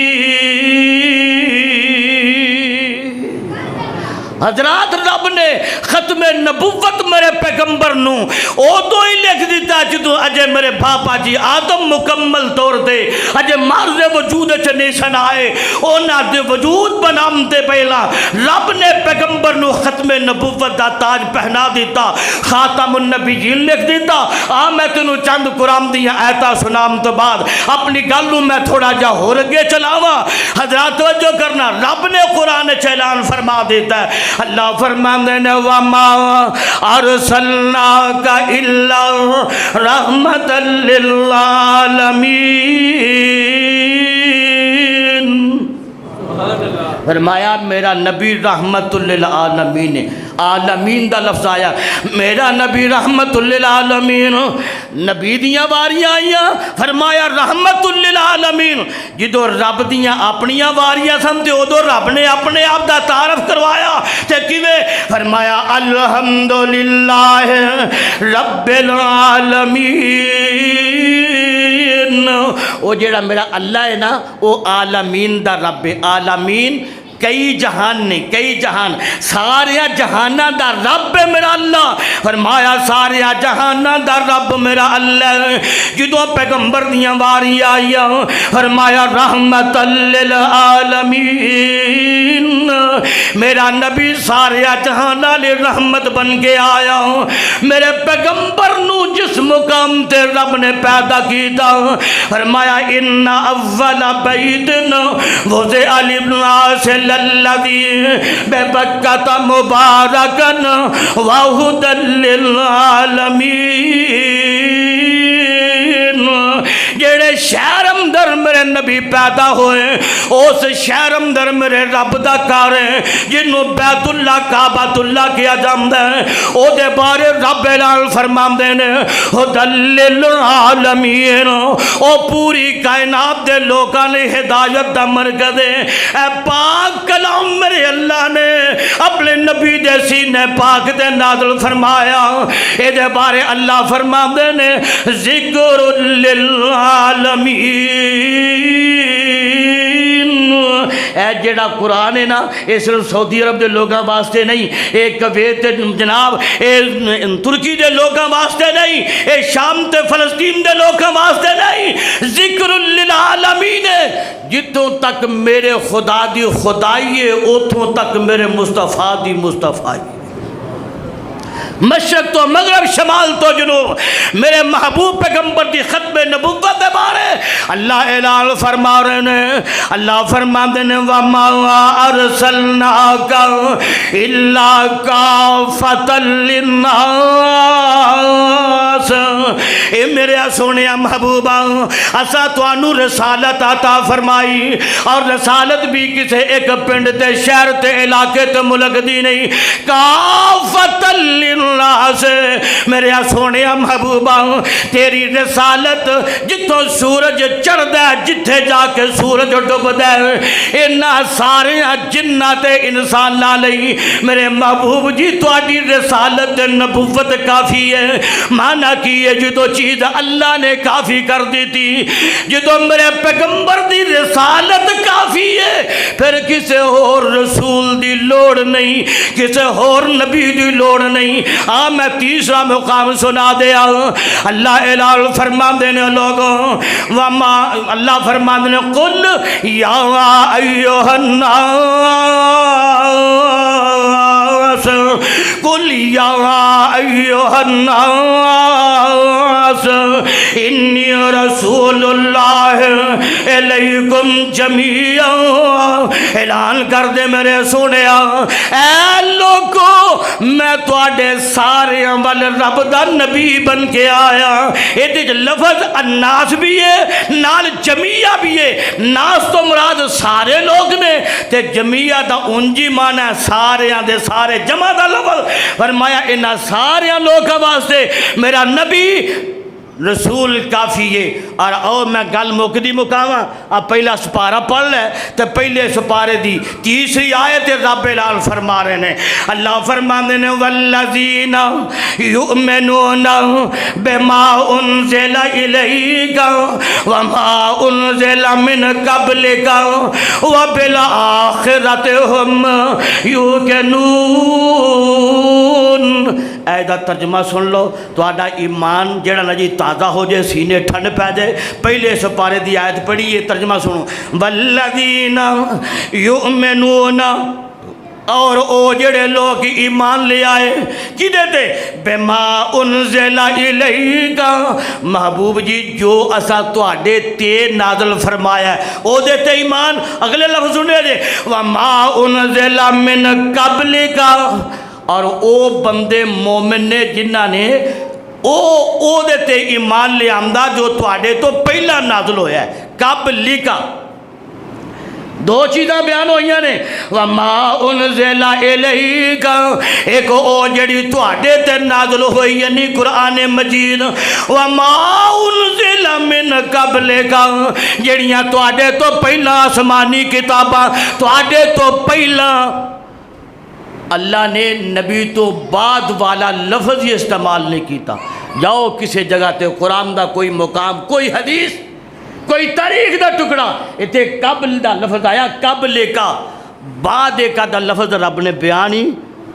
حضرات رب نے ختم نبوت میرے پیغمبر نو او تو ہی لکھ دیتا جدو اجے میرے باپا جی آدم مکمل طور دے اجے مارز وجود چنے سن آئے اونا دے وجود بنامتے پہلا رب نے پیغمبر نو ختم نبوت دا تاج پہنا دیتا خاتم النبیین لکھ دیتا میں تنو چند قرآن دیا ایتا سنام تو بعد اپنی گلوں میں تھوڑا جا ہو رگے چلاوا حضرات توجہ کرنا رب نے قرآن چیلان فرما دیتا ہے اللہ فرماندے نے وَمَا أَرْسَلْنَاكَ إِلَّا رَحْمَةً لِلْعَالَمِينَ فرمایا میرا نبی رحمت للعالمین ہے عالمین دا لفظ آیا میرا نبی رحمت للعالمین نبی دیاں واریاں آئیاں فرمایا رحمت للعالمین جدو رب دیاں اپنیاں واریاں سن تے ادو رب نے اپنے آپ دا تعارف کروایا تے کیویں فرمایا الحمدللہ رب العالمین وہ جیڑا میرا اللہ ہے نا وہ عالمین دا رب ہے عالمین کئی جہان نے کئی جہان سارے جہانہ دا رب میرا اللہ فرمایا سارے جہانہ دا رب میرا اللہ جدو پیغمبر دیاں واری آئیا فرمایا رحمت للعالمین میرا نبی سارے جہان والی رحمت بن کے آیا. میرے پیغمبر نو جس مقام تے رب نے پیدا کیتا فرمایا ان اول بیت وضع للناس للذی ببکۃ مبارکا وہدی للعالمین. جڑے شہر اندر میرے نبی پیدا ہوئے اس شہر اندر میرے رب دا گھر ہے جنوں بیت اللہ کعبۃ اللہ کیا جاندا ہے. او دے بارے رب اعلان فرماندے نے ہدی للعالمین. او پوری کائنات دے لوکاں لئی ہدایت دا مرکز ہے. اے پاک کلام میرے اللہ نے اپنے نبی دے سینے پاک دے نازل فرمایا. اے دے بارے اللہ فرماندے نے ذکر للعالمین. اے جڑا قرآن ہے نا اے صرف سعودی عرب دے لوگاں واسطے نہیں, اے کویت جناب اے ترکی دے لوگاں واسطے نہیں, اے شام تے فلسطین دے لوگاں واسطے نہیں, ذکر للعالمین ہے. جتوں تک میرے خدا دی خدائی ہے اتوں تک میرے مصطفیٰ دی مصطفیٰ. مشرق تو مغرب شمال تو جنوب میرے محبوب پیغمبر دی ختم نبوت دے بارے اللہ اعلان فرما رہے ہیں. اللہ فرماندے نے وما ارسلناک الا کافۃ للناس. اے میرے سونیا محبوبہ اسا تانوں رسالت عطا فرمائی اور رسالت بھی کسے ایک پنڈ تے شہر تے علاقے تے ملک دی نہیں, کافۃ للناس. میرے سونے محبوبہ تیری رسالت جتوں سورج چڑھدا ہے جتھے جا کے سورج ڈوبدا ہے انہاں سارے جنات انساناں لئی میرے محبوب جی تہاڈی رسالت نبوت کافی ہے. مانا کی ہے جدو چیز اللہ نے کافی کر دیتی, جدو میرے پیغمبر دی رسالت کافی ہے پھر کسے اور رسول دی لوڑ نہیں, کسے اور نبی دی لوڑ نہیں. میں تیسرا مقام سنا دیا. اللہ اعلان فرما دینے لوگوں وما اللہ فرما دینے قل یا ایوہ الناس قل یا ایوہ الناس انی رسول اللہ علیکم جمیعا. اعلان کر دے میرے سنیا اے لوگوں میں تواڈے سارے ول رب دا نبی بن کے آیا. یہ لفظ الناس بھی ہے نال جمیعہ بھی ہے. ناس تو مراد سارے لوگ نے تے جمیعہ دا انجی معنی ہے سارے دے سارے جمع دا لفظ. فرمایا انہاں سارے لوگوں واسطے میرا نبی رسول کافی ہے. اور او میں گل مکدی مکاواں اب پہلا سپارہ پڑھ لے تو پہلے سپارے دی تیسری آیت رب اعلان فرما رہے ہیں. اللہ فرماندے نے والذین یؤمنون بما انزل الیک وما انزل من قبلک وبالآخرۃ ہم یوقنون. اے دا ترجمہ سن لو تہاڈا ایمان جڑا نا جی تازہ ہو جائے سینے ٹھنڈ پہ جائے. پہلے سپارے دی آیت پڑھی یہ ترجمہ سنو والذین یؤمنون اور او جڑے لوگ ایمان لے آئے کدے تے بما انزل الیک محبوب جی جو اسا تواڈے تے نازل فرمایا ہے او دے تے ایمان. اگلے لفظ سنے جے وما انزل من قبلک اور او بندے مومن نے جنہ نے او دے تے ایمان لے آمدہ جو تواڈے تو پہلا نازل ہویا ہے. قبلک دو چیزاں بیان ہوئی نے وما انزل الیک ایک او جڑی تواڈے تے نازل ہوئی یعنی قرآن مجید وما انزل من قبلک جڑیاں تواڈے تو پہلا آسمانی کتاباں تواڈے تو پہلا. اللہ نے نبی تو بعد والا لفظ ہی استعمال نہیں کیتا. جاؤ کسی جگہ تے قرآن دا کوئی مقام کوئی حدیث کوئی تاریخ دا ٹکڑا اتے قبل دا لفظ آیا قبل کا بعد کا دا لفظ رب نے بیان ہی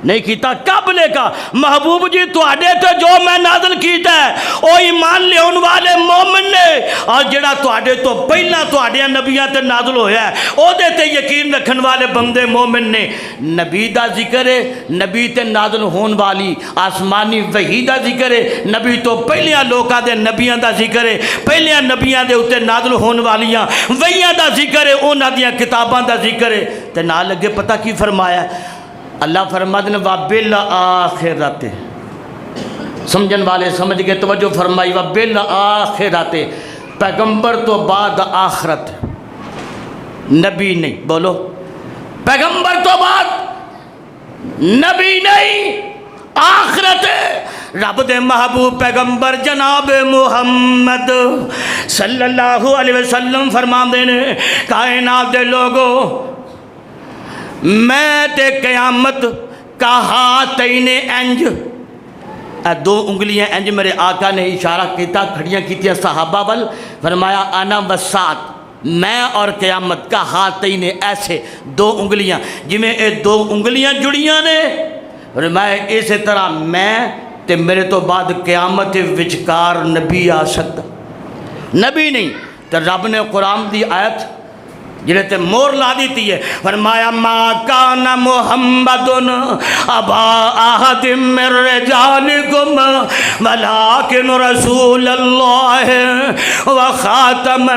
نہیں کیتا کب لے کا محبوب جی تواڈے تے جو میں نازل کیتا ہے او ایمان لیاون والے مومن نے اور جڑا تواڈے تو پہلا تواڈے نبیاں تے نازل ہویا ہے او دے تے یقین رکھن والے بندے مومن نے نبی دا ذکر ہے نبی تے نازل ہون والی آسمانی وحی دا ذکر ہے نبی تو پہلیاں لوکاں دے نبیاں دا ذکر ہے پہلیاں نبیاں دے اوتے نازل ہون والیاں وحیاں دا ذکر ہے انہاں دیاں کتاباں دا ذکر ہے تے نال لگے پتہ کی فرمایا اللہ فرماتے ہیں وَبِالْآخِرَةِ سمجھن والے سمجھ گئے توجہ فرمائی وَبِالْآخِرَةِ پیغمبر تو بعد آخرت نبی نہیں بولو پیغمبر تو بعد نبی نہیں آخرت رب دے محبوب پیغمبر جناب محمد صلی اللہ علیہ وسلم فرماندے نے کائنات دے لوگوں میں تے قیامت کا ہاتھین انج دو انگلیاں انج میرے آقا نے اشارہ کیتا کھڑیاں کیتیاں صحابہ وال فرمایا انا وسات میں اور قیامت کا ہاتھین ایسے دو انگلیاں جی میں اے دو انگلیاں جڑیاں نے فرمایا اسی طرح میں تے میرے تو بعد قیامت وچکار نبی آ سکتا نبی نہیں تو رب نے قرآن دی آیت جنہیں تے مور لا دیتی ہے فرمایا ما کان محمد ابا احد من رجالکم ولکن رسول اللہ وخاتم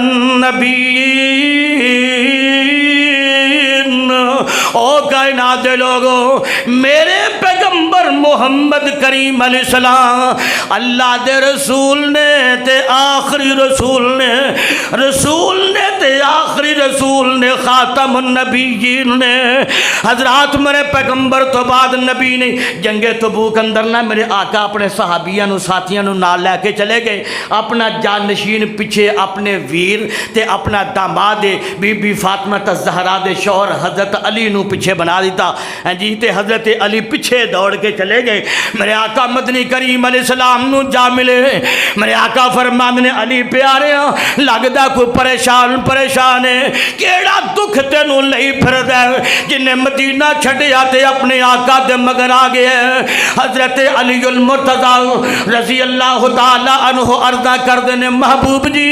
النبیین او کائنات دے لوگوں میرے پیغمبر محمد کریم علیہ السلام اللہ دے رسول نے تے آخری رسول نے تے آخری رسول نے خاتم النبیین نے حضرات میرے پیغمبر تو بعد نبی نہیں جنگ تبوک اندر نہ میرے آقا اپنے صحابیاں نو ساتھیاں نو نال لے کے چلے گئے اپنا جانشین پیچھے اپنے ویر تے اپنا داماد بی بی فاطمہ الزہرا دے شوہر حضرت علی نو پیچھے بنا دیتا جی تے حضرت علی پیچھے دوڑ کے چلے گئے میرے آقا مدنی کریم علیہ السلام نو جا ملے میرے آقا فرماندے نے علی پیارے لگدا کوئی پریشان ہے کیڑا دکھ تینوں لئی پھردا ہے جنہیں مدینہ چھڈیا تے اپنے آقا دے مگر آ گئے حضرت علی المرتضی رضی اللہ تعالی عنہ عرضہ کردے نے محبوب جی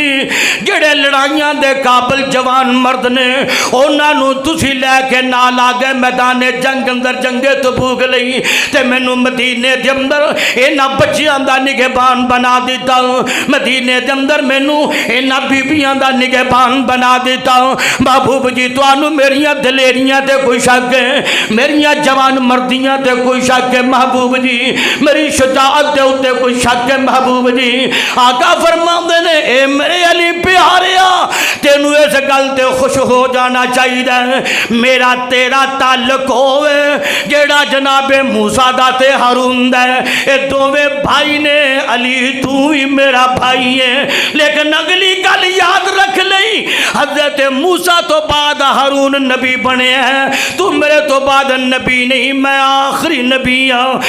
جڑے لڑائیاں دے قابل جوان مرد نے انہاں نو تسی لے کے نال آ گئے میدان جنگ اندر جنگ تبوک لئی تے مینوں مدینے دے اندر انہاں بچیاں دا نگہبان بنا دیتا مدینے دے اندر مینوں انہاں بیبییاں دا نگہبان بنا دیتا محبوب جی تانوں میریاں دلیریاں تے کوئی شک ہے میریاں جوان مردیاں تے کوئی شک ہے محبوب جی میری شجاعت دے اوتے کوئی شک ہے محبوب جی آقا فرماندے نے اے میرے علی پیاریا تینوں اس گل تے خوش ہو جانا چاہیے میرا تیرا تعلق ہوئے جیڑا جناب موسیٰ دا تے ہارون دا اے دوویں بھائی نے علی تو ہی میرا بھائی ہے لیکن اگلی گل یاد رکھ لئی حضرت موسیٰ تو بعد ہارون نبی بنے ہیں تو میرے تو بعد نبی نہیں میں آخری نبی ہوں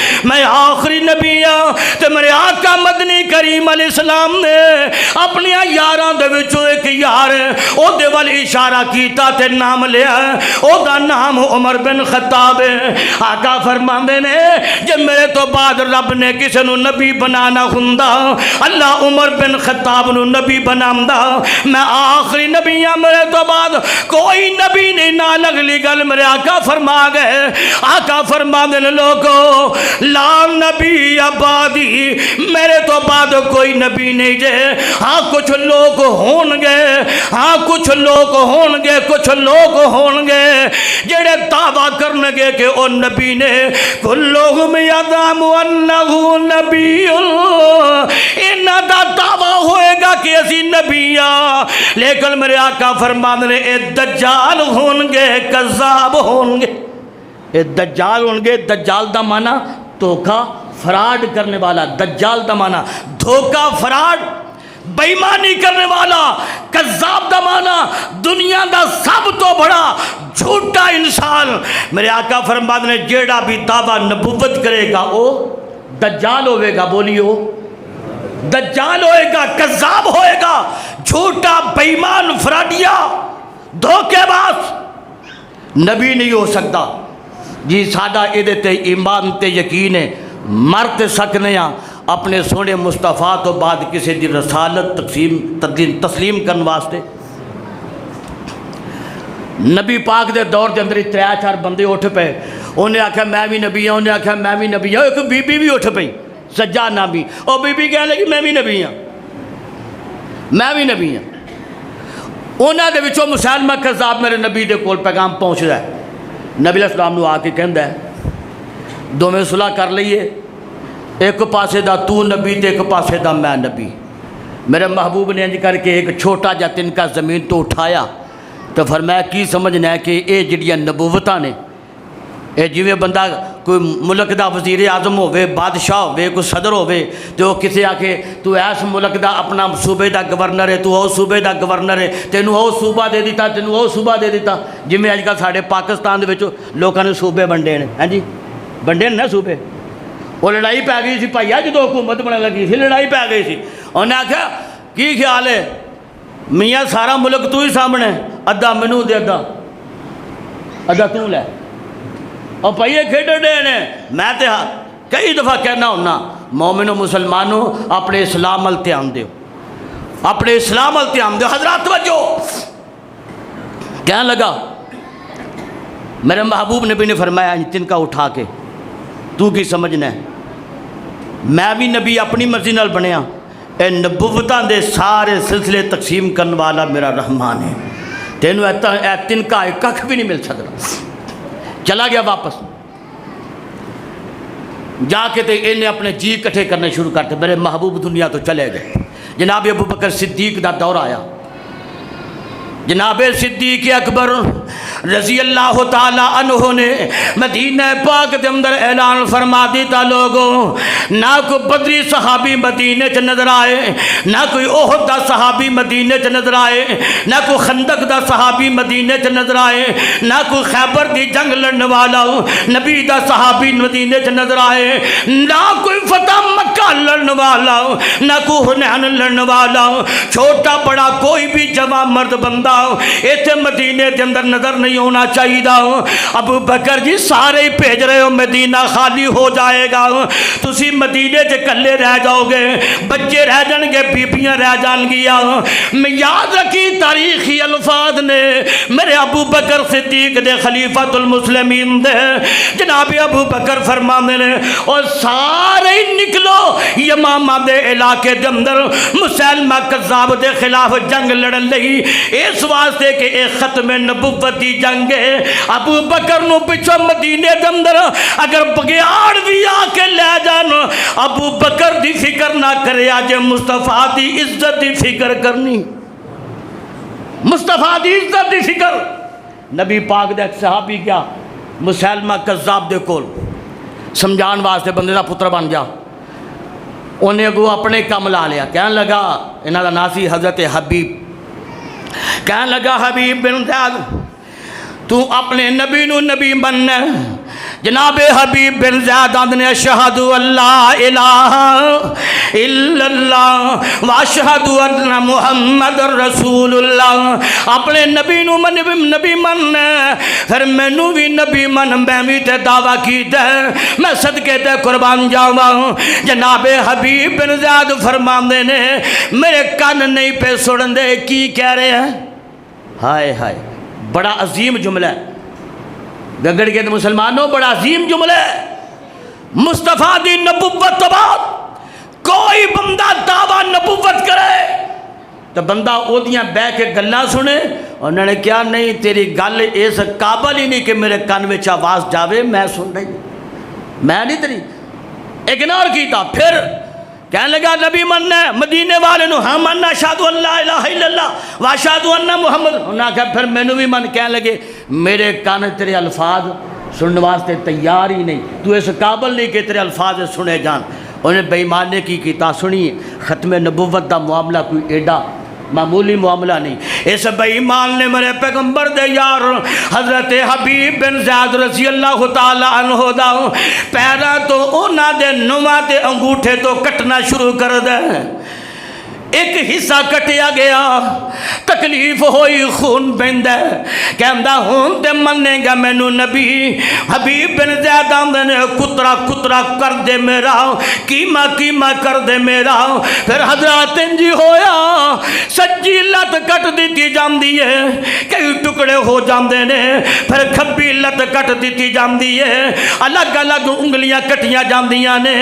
تو میرے آقا مدنی کریم علیہ السلام نے اپنی یاراں دے وچوں ایک یار او دے وال اشارہ کیتا تے نام لیا او دا نام عمر بن خطاب ہے آقا فرماندے نے جب میرے تو بعد رب نے کسے نو نبی بنانا ہوندا اللہ عمر بن خطاب نو نبی بناندا میں آخری نبی ہوں میرے تو بعد کوئی نبی نہیں نہ لگلی گل میرے آقا فرما گئے آقا فرما دے لوگو لا نبی آبادی میرے تو بعد کوئی نبی نہیں جے ہاں کچھ لوگ ہون گے جڑے دعویٰ کرنگے کہ او نبی نے کلہم یزعم انہو نبی انہاں دا دعویٰ ہوئے گا کہ اسی نبی لیکن میرے آقا فرماندے نے اے دجال ہونگے کذاب ہونگے اے دجال ہونگے دجال دا معنی دھوکا فراڈ کرنے والا دجال دا معنی دھوکا فراڈ بےمانی کرنے والا کذاب دا معنی دنیا دا سب تو بڑا جھوٹا انسان میرے آقا فرماندے نے جیڑا بھی دعویٰ نبوت کرے گا او دجال ہوئے گا بولیو دجال ہوئے گا کذاب ہوئے گا جھوٹا بےمان فراڈیا دھوکے باز نبی نہیں ہو سکتا جی ساڈا یہ ایمان تے یقین ہے، مر تے سکنے ہاں اپنے سونے مصطفیٰ تو بعد کسی دی رسالت تسلیم کرنے واسطے۔ نبی پاک دے دور دے اندر 3-4 بندے اٹھ پے، انہیں آکھا میں بھی نبی ہوں، انہیں آکھا میں بھی نبی ہوں، ایک بی بی بھی اٹھ پئی سجاد نامی، اور بی بی کہنے لگی میں بھی نبی ہوں، میں بھی نبی ہوں۔ انہاں دے وچوں مسیلمہ کذاب میرے نبی دے کول پیغام پہنچ رہا ہے، نبی علیہ السلام نو آ کے کہندا ہے دوویں صلح کر لئیے، ایک پاسے دا تو نبی تے ایک پاسے دا میں نبی۔ میرے محبوب نے انج کر کے ایک چھوٹا جا تنکا زمین تو اٹھایا تو فرمایا کی سمجھنا ہے کہ اے جڑیاں نبوتاں نے، اے جویں بندہ کوئی ملک دا وزیر اعظم ہوئے، بادشاہ ہوئے، کوئی صدر ہوئے تو کسی آکے تو ایس ملک دا اپنا صوبے دا گورنر ہے، تو او صوبے دا گورنر ہے، تینوں او صوبہ دے دیتا، تینوں او صوبہ دے دیتا۔ جویں اج کل ساڈے پاکستان دے وچ لوکاں نے صوبے بنڈے نے، ہاں جی بنڈے نے نا صوبے۔ وہ لڑائی پی گئی سی بھائیا جدو حکومت بننے لگی سی، لڑائی پی گئی سی، انہیں آکھا کی خیال ہے میاں سارا ملک تو ہی سامنے، ادھا مینوں دے ادھا تو لے، اور پائیے کھیڈے ڈے نے۔ میں تے کئی دفعہ کہنا ہونا مومنوں مسلمانوں اپنے اسلام ال دھیان دیو، اپنے اسلام ال دھیان دیو۔ حضرات توجہ، کہنے لگا میرے محبوب نبی نے فرمایا تنکا اٹھا کے تو کی سمجھنا ہے، میں بھی نبی اپنی مرضی نال بنیا، اے نبوتاں دے سارے سلسلے تقسیم کرنے والا میرا رحمان ہے، تینوں اے تنکا ککھ بھی نہیں مل سکتا۔ چلا گیا واپس، جا کے تے انہیں اپنے جی کٹھے کرنے شروع کرتے، میرے محبوب دنیا تو چلے گئے۔ جناب ابو بکر صدیق دا دور آیا، جناب صدیق اکبر رضی اللہ تعالی عنہ نے مدینہ پاک دے اندر اعلان فرما دیتا لوگوں، نہ کوئی بدری صحابی مدینہ چ نظر آئے، نہ کوئی احد دا صحابی مدینہ چ نظر آئے، نہ کوئی خندق دا صحابی مدینہ چ نظر آئے، نہ کوئی خیبر دی جنگ لڑنے والا نبی دا صحابی مدینہ چ نظر آئے، نہ کوئی فتح مکہ لڑنے والا، نہ کوئی حنین لڑنے والا، چھوٹا بڑا کوئی بھی جوان مرد بندہ ایتھے مدینے دے اندر نظر نہیں ہونا چاہیے۔ ابو بکر جی سارے ہی بھیج رہے ہو، مدینہ خالی ہو جائے گا، تسی مدینے سے کلے رہ جاؤ گے، بچے رہ جان گے، بیبیاں رہ جان گیا۔ میں یاد رکھی تاریخی الفاظ نے میرے ابو بکر صدیق دے خلیفۃ المسلمین دے جناب ابو بکر فرمانے نے اور سارے ہی نکلو یمامہ دے علاقے دے اندر مسیلمہ کذاب دے خلاف جنگ لڑن لئی، اس واسطے کہ ایک ختم نبوت دی جنگ ہے۔ ابو بکر نو پچھو مدینے دے اندر اگر بگیاڑ بھی آ کے لے جان، ابو بکر دی فکر نہ کرے، آج مصطفیٰ دی عزت دی فکر کرنی، مصطفیٰ دی عزت دی فکر۔ نبی پاک دے ایک صحابی کیا مسیلمہ کذاب دے کول سمجھان واسطے بندے دا پتر بن جا، انہیں کو اپنے کام لا لیا، کہنے لگا انہاں دا ناسی حضرت حبیب، کہنے لگا حبیب بن زیاد تو اپنے نبی نو نبی مننا۔ جناب حبیب بن زیاد نے اشہد اللہ الہ الا اللہ واشہد ان محمد رسول اللہ، اپنے نبی نو نبی مننا، پھر مینوں بھی نبی من، میں بھی تے دعویٰ کیتا ہے، میں صدقے تے قربان جاواں۔ جناب حبیب بن زیاد فرماندے نے میرے کان نہیں پہ سڑن دے، کی کہہ رہے ہیں؟ ہائے ہائے، بڑا عظیم جملہ ہے گگڑ کے مسلمانوں، بڑا عظیم جملہ ہے۔ مصطفیٰ دی نبوت تو بعد کوئی بندہ دعویٰ نبوت کرے تو بندہ او دیاں بے کے گلہ سنے، انہوں نے کیا نہیں تیری گل اس قابل ہی نہیں کہ میرے کان وچ آواز جاوے، میں سن رہی میں نہیں تیری اگنور کیتا۔ پھر کہنے لگا نبی مننا مدینے والے نو، ہاں مننا، اشہد ان لا الہ الا اللہ واشہد ان محمد، انہوں نے کہا پھر میں نو بھی من۔ کہنے لگے میرے کان تیرے الفاظ سننے واسطے تیار ہی نہیں، تو اس قابل نہیں کہ تیرے الفاظ سنے جان۔ انہیں بے ایمان نے کی کیتا، سنیے ختم نبوت دا معاملہ کوئی ایڈا معمولی معاملہ نہیں۔ اس بے ایمان نے میرے پیغمبر دے یار حضرت حبیب بن زیاد رضی اللہ تعالی عنہ دا پیرا تو اونا دے نواں دے انگوٹھے تو کٹنا شروع کر دے۔ ایک حصہ کٹیا گیا، تکلیف ہوئی، خون بہندا کہندا ہون تے منے گا مینوں نبی۔ حبیب بن زید آندے نے کترا کترا کر دے میرا، کیما کیما کر دے میرا۔ پھر حضرات انجی ہویا سجی لت کٹ دیتی جاندی ہے، کئی ٹکڑے ہو جاندے نے، پھر کھبی لت کٹ دیتی جاندی ہے، الگ الگ انگلیاں کٹیاں جاندیاں نے،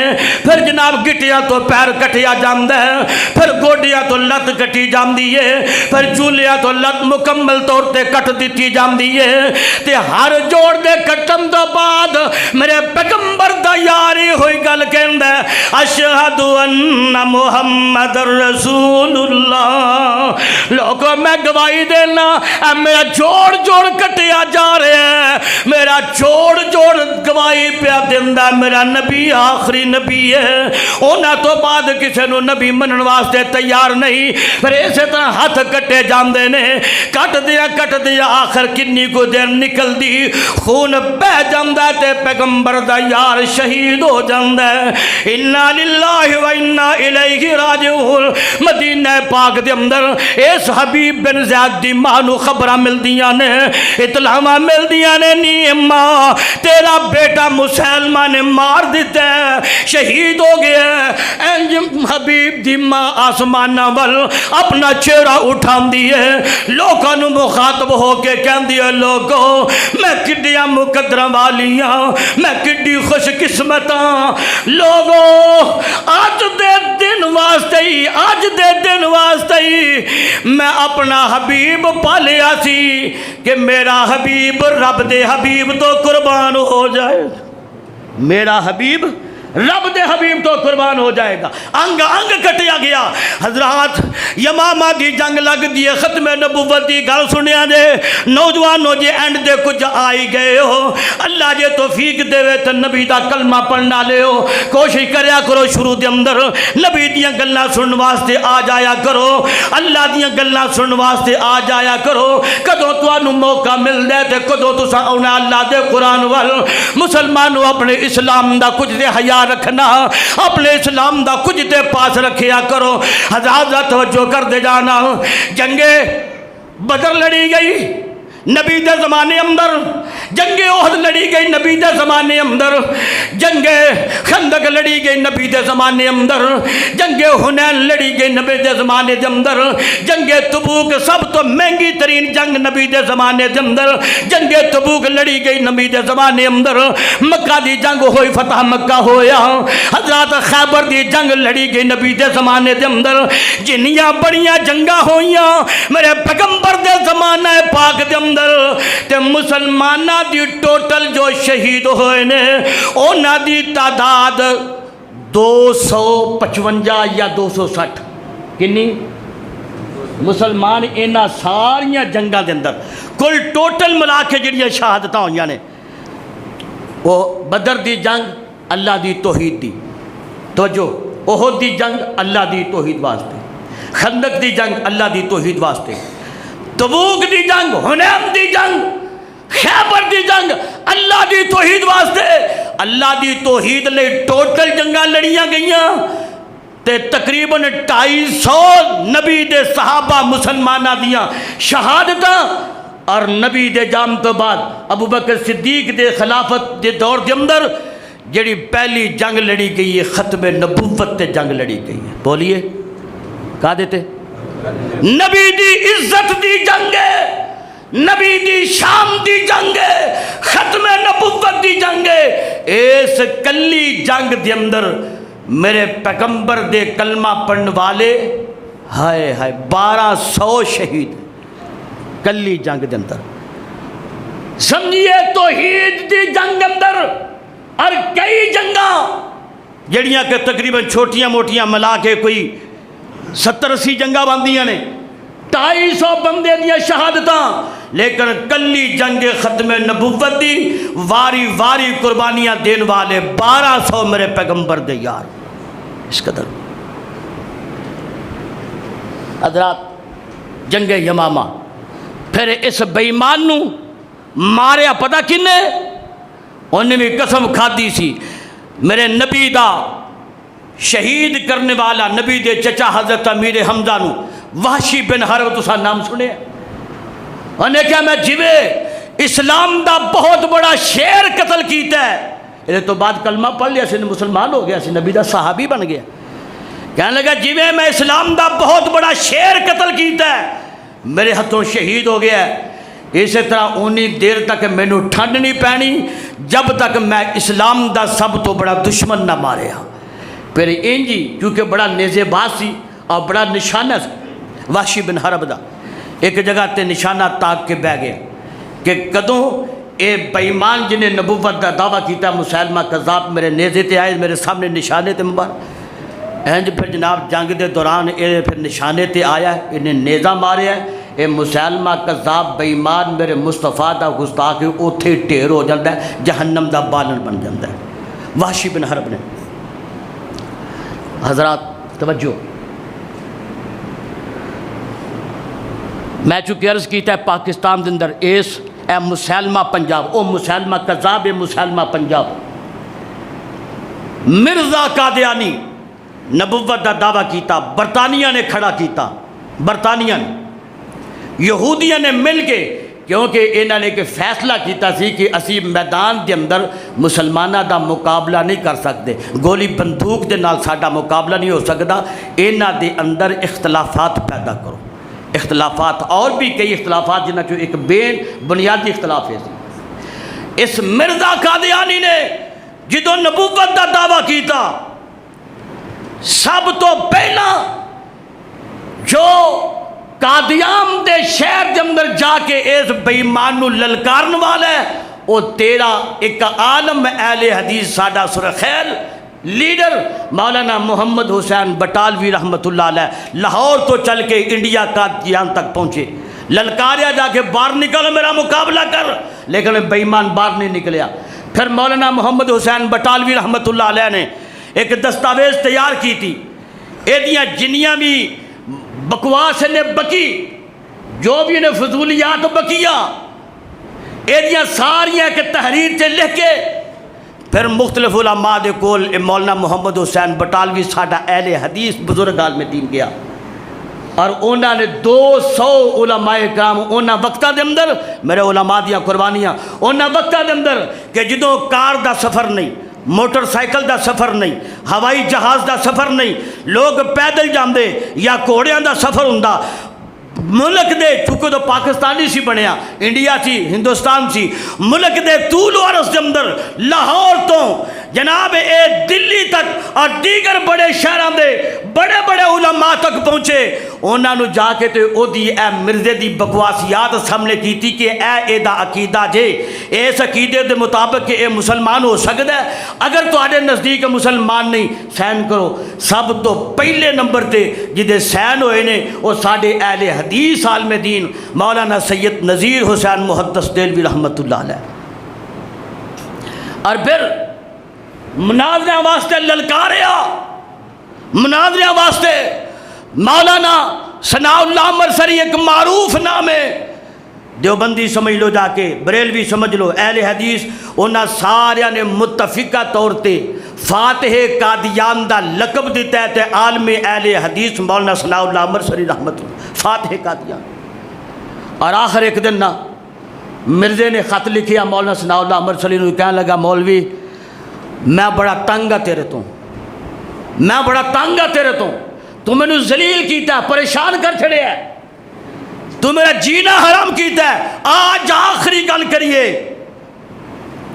پھر جناب گٹیاں تو پیر کٹیا جاندہ ہے، پھر گوڈیاں تو لت کٹی جاندی ہے، پھر جولیاں تو لت مکمل طور تے کٹ دیتی جاندی ہے۔ تے ہر جوڑ دے کٹن تو بعد میرے پیغمبر دا یاری ہوئی گل کہندا ہے اشہد ان محمد رسول اللہ۔ لوگوں میں گواہی دینا میرا جوڑ جوڑ کٹیا جا رہا ہے، میرا جوڑ جوڑ گواہی پیا دیندا میرا نبی آخری نبی ہے، اونا تو بعد کسے نو نبی منن واسطے تیار نہیں۔ پھر اسی طرح ہاتھ کٹے جاندے نے، کٹ دیا آخر کنی کو دیر نکل دی، خون بہ جاندہ تے پیغمبر دا یار شہید ہو جاندہ ہے۔ انا للہ و انا الیہ راجعون۔ مدینہ پاک دے اندر اس حبیب بن زید دی ماں نو خبراں ملدیاں نے، اطلاعاں ملدیاں نے، نی ماں تیرا بیٹا مسلمہ نے مار دیتا ہے، شہید ہو گیا ہے۔ حبیب دی ماں آسمانہ ول اپنا چہرہ اٹھان دیئے، لوگوں نے مخاطب ہو کے کہن دیئے لوگوں میں کڈیاں مقدرہ والیاں، میں کڈی خوش قسمتاں لوگوں، آج دے دن واسطے ہی، آج دے دن واسطے ہی میں اپنا حبیب پالیا سی کہ میرا حبیب رب دے حبیب تو قربان ہو جائے، میرا حبیب رب دے حبیب تو قربان ہو جائے گا۔ انگ انگ کٹیا گیا۔ حضرات یمامہ دی جنگ لگ دیئے، ختم نبوت دی گل سنیا جے، نوجوانوں جے اینڈ دے کچھ آئی گئے ہو، اللہ جے توفیق دے وے تو نبی دا کلمہ پڑھنا لے ہو، کوشش کریا کرو شروع دے اندر نبی دیاں گلاں سنن واسطے آ جایا کرو، اللہ دیاں گلاں سنن واسطے آ جایا کرو۔ کدوں تانوں موقع مل دے تے کدوں تساں اونا اللہ دے قرآن وال۔ مسلمانوں اپنے اسلام دا کچھ دے حیا رکھنا، اپنے اسلام دا کچھ تے پاس رکھیا کرو۔ حضرات توجہ کر دے جانا، جنگ بدر لڑی گئی نبی دے زمانے اندر، جنگ احد لڑی گئی نبی دے زمانے اندر، جنگ خندق لڑی گئی نبی دے زمانے اندر، جنگ حنین لڑی گئی نبی دے زمانے دے اندر، جنگ تبوک سب تو مہنگی ترین جنگ نبی دے زمانے دے اندر، جنگ تبوک لڑی گئی نبی دے زمانے اندر، مکہ دی جنگ ہوئی فتح مکہ ہویا، حضرات خیبر دی جنگ لڑی گئی نبی دے زمانے دے اندر، جنیاں بڑیاں جنگاں ہوئیاں میرے پیغمبر دے زمانہ پاک دے اندر تے مسلمانہ دی ٹوٹل جو شہید ہوئے نے اونا دی تعداد 255 یا 260 کنی مسلمان اینا ساریاں جنگاں دے اندر کل ٹوٹل ملا کے جڑیاں شہادتاں ہوئیاں نے۔ وہ بدر دی جنگ اللہ دی توحید دی، توجہ، احد دی جنگ اللہ دی توحید واسطے، خندق دی جنگ اللہ دی توحید واسطے، تبوک دی جنگ، حنین دی جنگ، خیبر دی جنگ اللہ دی توحید واسطے۔ اللہ دی توحید لے ٹوٹل جنگاں لڑیاں گئیاں تے تقریباً 250 نبی دے صحابہ مسلمانہ دیاں شہادتاں، اور نبی دے جام تو بعد ابو بکر صدیق دے خلافت دے دور دے اندر جڑی پہلی جنگ لڑی گئی ہے ختم نبوت تے جنگ لڑی گئی ہے۔ بولیے کہا دیتے نبی دی عزت دی جنگ ہے، نبی دی شام دی جنگ ہے، ختم نبوت دی جنگ ہے۔ اس کلی جنگ دے اندر میرے پیغمبر دے کلمہ پڑھن والے ہائے ہائے 1200 شہید کلی جنگ دے اندر، سمجھیے توحید دی جنگ اندر۔ اور کئی جنگاں جڑیاں کہ تقریباً چھوٹیاں موٹیاں ملا کے کوئی 70-80 جنگاں باندیاں نے، 250 بندے دیا شہادتاں، لیکن کلی جنگ ختم نبوت دی واری واری قربانیاں دین والے 1200 میرے پیغمبر دے یار، اس قدر۔ حضرات جنگ یمامہ، پھر اس بے ایمان نو ماریا پتہ کنے؟ انہیں بھی قسم کھادی سی میرے نبی دا شہید کرنے والا نبی دے چچا حضرت امیر حمزہ نو وحشی بن حرب تسا نام سنے؟ انہیں کیا میں جوے اسلام دا بہت بڑا شیر قتل کیتا ہے، یہ تو بعد کلمہ پڑھ لیا سی مسلمان ہو گیا سی، نبی دا صحابی بن گیا۔ کہنے لگا جوے میں اسلام دا بہت بڑا شیر قتل کیتا ہے، میرے ہاتھوں شہید ہو گیا ہے، اسی طرح اونی دیر تک مینوں ٹھنڈ نہیں پینی جب تک میں اسلام دا سب تو بڑا دشمن نہ مارے ہاں۔ پھر انجی کیونکہ بڑا نیزے باز سی اور بڑا نشانہ سی وحشی بن حرب دا، ایک جگہ تے نشانہ تاک کے بہ گیا کہ کدوں اے بےمان جنہیں نبوت دا دعویٰ کیتا مسیلمہ کذاب میرے نیزے تے آئے، میرے سامنے نشانے تے مبارک اینج پھر جناب جنگ دے دوران اے پھر نشانے تے آیا ہے، انہیں نیزہ مارے ہے، اے مسیلمہ کذاب بےمان میرے مصطفیٰ دا گستاخ اوتھے ٹھیر ہو جاتا ہے، جہنم دا بالن بن جاتا ہے۔ وحشی بن حرب نے حضرات توجہ، میں چونکہ عرض کیتا ہے پاکستان دے اندر اس اے مسیلمہ پنجاب، او مسیلمہ کذاب، اے مسیلمہ پنجاب، مرزا قادیانی نبوت دا دعویٰ کیتا، برطانیہ نے کھڑا کیتا، برطانیہ نے یہودیاں نے مل کے، کیونکہ انہوں نے کہ فیصلہ کیتا سی کہ اسی میدان دے اندر مسلمانہ دا مقابلہ نہیں کر سکتے، گولی بندوق دے نال ساڈا مقابلہ نہیں ہو سکتا، انہاں دے اندر اختلافات پیدا کرو، اختلافات اور بھی کئی اختلافات جنہاں چوں ایک بنیادی اختلاف ہے۔ اس مرزا قادیانی نے جدوں نبوت دا دعویٰ کیتا، سب تو پہلا جو قادیان دے شہر دے اندر جا کے اس بےمان نو للکارن والا ہے، وہ تیرا ایک عالم اہل حدیث ساڈا سرخیل لیڈر مولانا محمد حسین بٹالوی رحمۃ اللہ علیہ لاہور تو چل کے انڈیا قادیان تک پہنچے، للکاریا جا کے باہر نکل میرا مقابلہ کر، لیکن بےمان باہر نہیں نکلیا۔ پھر مولانا محمد حسین بٹالوی رحمۃ اللہ علیہ نے ایک دستاویز تیار کی تھی، ایدیاں جنیاں بھی بکواس نے بکی، جو بھی انہیں فضولیات بکیاں ایدیاں ساریاں کے تحریر سے لکھ کے پھر مختلف علماء دے کول مولانا محمد حسین بٹالوی ساڈا اہل حدیث بزرگ عالم دین گیا، اور انہوں نے 200 علماء کرام انہاں وقتاں دے اندر، میرے علماء دیاں قربانیاں انہاں وقتاں دے اندر کہ جدوں کار دا سفر نہیں، موٹر سائیکل دا سفر نہیں، ہوائی جہاز دا سفر نہیں، لوگ پیدل جاندے یا گھوڑیاں دا سفر ہوندا، ملک دے چونکہ تو پاکستانی سی بنیا، انڈیا سی، ہندوستان سی، ملک دے طول و عرض دے اندر لاہور تو جناب اے دلی تک اور دیگر بڑے شہران دے بڑے بڑے علماء تک پہنچے، انہاں نو جا کے تے او دی اے مرزے دی بکواسیات سامنے کیتی کہ اے دا عقیدہ جے، اس عقیدے دے مطابق کہ اے مسلمان ہو سکتا ہے، اگر تواڈے نزدیک مسلمان نہیں سین کرو۔ سب تو پہلے نمبر تے جدے سین ہوئے نے وہ ساڈے اہل حدیث عالم دین مولانا سید نذیر حسین محدث دہلوی رحمۃ اللہ علیہ، اور پھر مناظرہ واسطے للکاریا، مناظرہ واسطے مولانا ثناء اللہ مرسری ایک معروف نام ہے، دیوبندی سمجھ لو جا کے، بریلوی سمجھ لو، اہل حدیث، انہاں ساریاں نے متفقہ طور تے فاتح قادیان دا لقب دیتا ہے تے عالم اہل حدیث مولانا ثناء اللہ مرسری رحمت اللہ فاتح قادیان۔ اور آخر ایک دن نا مرزے نے خط لکھیا مولانا ثناء اللہ مرسری نے، کہنے لگا مولوی میں بڑا تنگ ہاں تیرے تو، میں بڑا تنگ ہاں تیرے تو میں نے ذلیل کیتا ہے، پریشان کر چھڑے ہے، تو میرا جینا حرام کیتا ہے، آج آخری گل کریے۔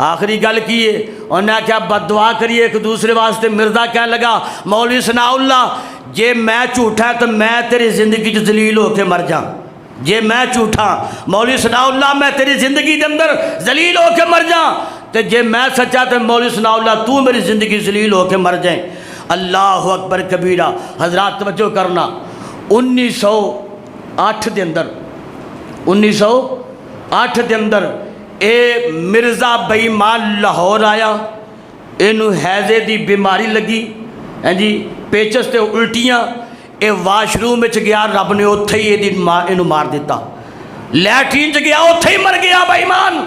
آخری گل کیے انہیں کیا بد دعا کریے ایک دوسرے واسطے۔ مرزا کہنے لگا مولوی ثناء اللہ جے میں جھوٹا ہے تو میں تیری زندگی جو ذلیل ہو کے مر جاؤں، جے میں جھوٹا مولوی ثناء اللہ میں تیری زندگی کے اندر ذلیل ہو کے مر جاؤں، تو جے میں سچا تو مولوی ثناء اللہ تو میری زندگی ذلیل ہو کے مر جائیں۔ اللہ اکبر کبیرہ۔ حضرات توجہ کرنا، 1908 دے اندر 1908 دے اندر اے مرزا بےمان لاہور آیا، اینو حیضے دی بیماری لگی، جی پیچس تے الٹیاں، اے واش روم وچ گیا، رب نے اوتھے ہی اینو مار دیتا، لیٹرین چ گیا اوتھے ہی مر گیا، بےمان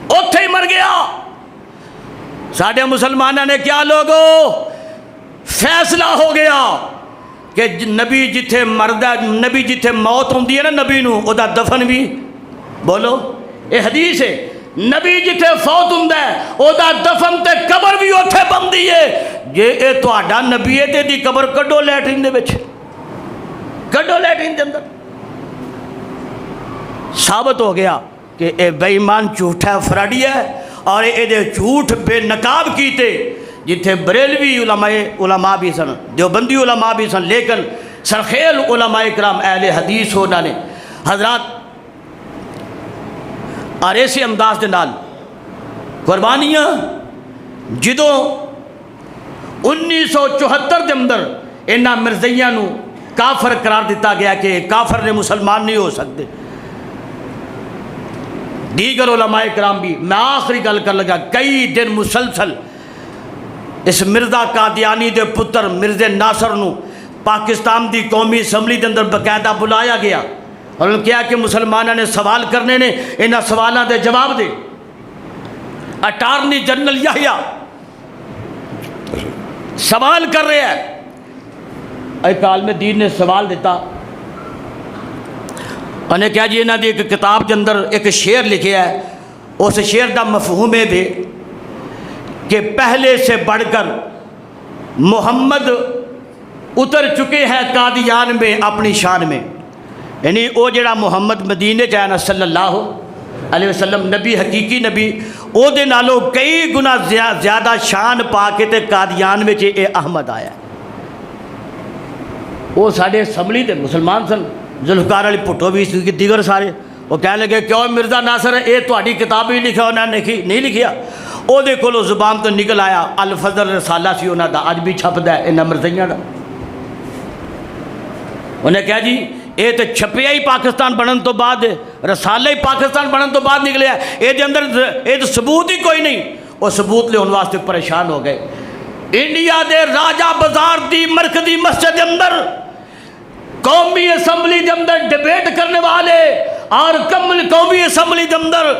اوتھے ہی مر گیا۔ ساڈے مسلمانوں نے کیا لوگو فیصلہ ہو گیا کہ نبی جتھے مرد ہے، نبی جتھے موت ہوندی ہے نا نبی نو او دا دفن بھی، بولو یہ حدیث ہے، نبی جتھے فوت ہوندا ہے او دا دفن تے قبر بھی اوتھے بندی ہے۔ جے اے تہاڈا نبی ہے تے دی قبر کڈو لیٹرین دے وچ، کڈو لیٹرین دے اندر۔ ثابت ہو گیا کہ اے بے ایمان جھوٹا ہے، فراڈی ہے، اور اے دے جھوٹ بے نقاب کیتے جتھے بریلوی علماء بھی سن، دیوبندی علماء بھی سن، لیکن سرخیل علماء کرام اہل حدیث ہونا نے حضرات اور ایسے انداز دے نال قربانیاں جدوں 1974 دے اندر انہاں مرزیاں نو کافر قرار دیتا گیا کہ کافر نے مسلمان نہیں ہو سکتے، دیگر علماء کرام بھی، میں آخری گل کر لگا، کئی دن مسلسل اس مرزا قادیانی دے پتر مرزا ناصر نو پاکستان دی قومی اسمبلی دے اندر باقاعدہ بلایا گیا اور انہوں نے کہا کہ مسلمانوں نے سوال کرنے نے، انہاں سوالاں دے جواب دے۔ اٹارنی جنرل یحییٰ سوال کر رہے ہیں، ایک عالم دین نے سوال دیتا، انہیں کہا جی انہاں دی ایک کتاب کے اندر ایک شعر لکھیا ہے، اس شعر دا مفہوم ہے دے کہ پہلے سے بڑھ کر محمد اتر چکے ہیں قادیان میں اپنی شان میں، یعنی او جڑا محمد مدینے جانا صلی اللہ علیہ وسلم نبی، حقیقی نبی، او دے نالوں کئی گنا زیادہ شان پا کے تے قادیان میں اے احمد آیا۔ وہ ساڑھے اسمبلی دے مسلمان سن، ذوالفقار علی بھٹو بھی دیگر سارے، وہ کہنے لگے کیوں مرزا ناصر اے تہاڈی کتاب ہی لکھا انہاں نے نہیں لکھیا؟ او دے کولوں زبان تو نکل آیا الفضل رسالہ سی انہاں دا، اج بھی چھپدا ہے انہاں مرزیاں دا۔ انہیں کہا جی اے تے چھپیا ہی پاکستان بنن تو بعد، رسالہ ہی پاکستان بنن تو بعد نکلیا، اے دے اندر اے تے ثبوت ہی کوئی نہیں۔ وہ ثبوت لے ان واسطے پریشان ہو گئے۔ انڈیا دے راجہ بازار دی مرکزی مسجد دے اندر قومی اسمبلی دے اندر ڈیبیٹ کرنے والے اور قومی اسمبلی دے اندر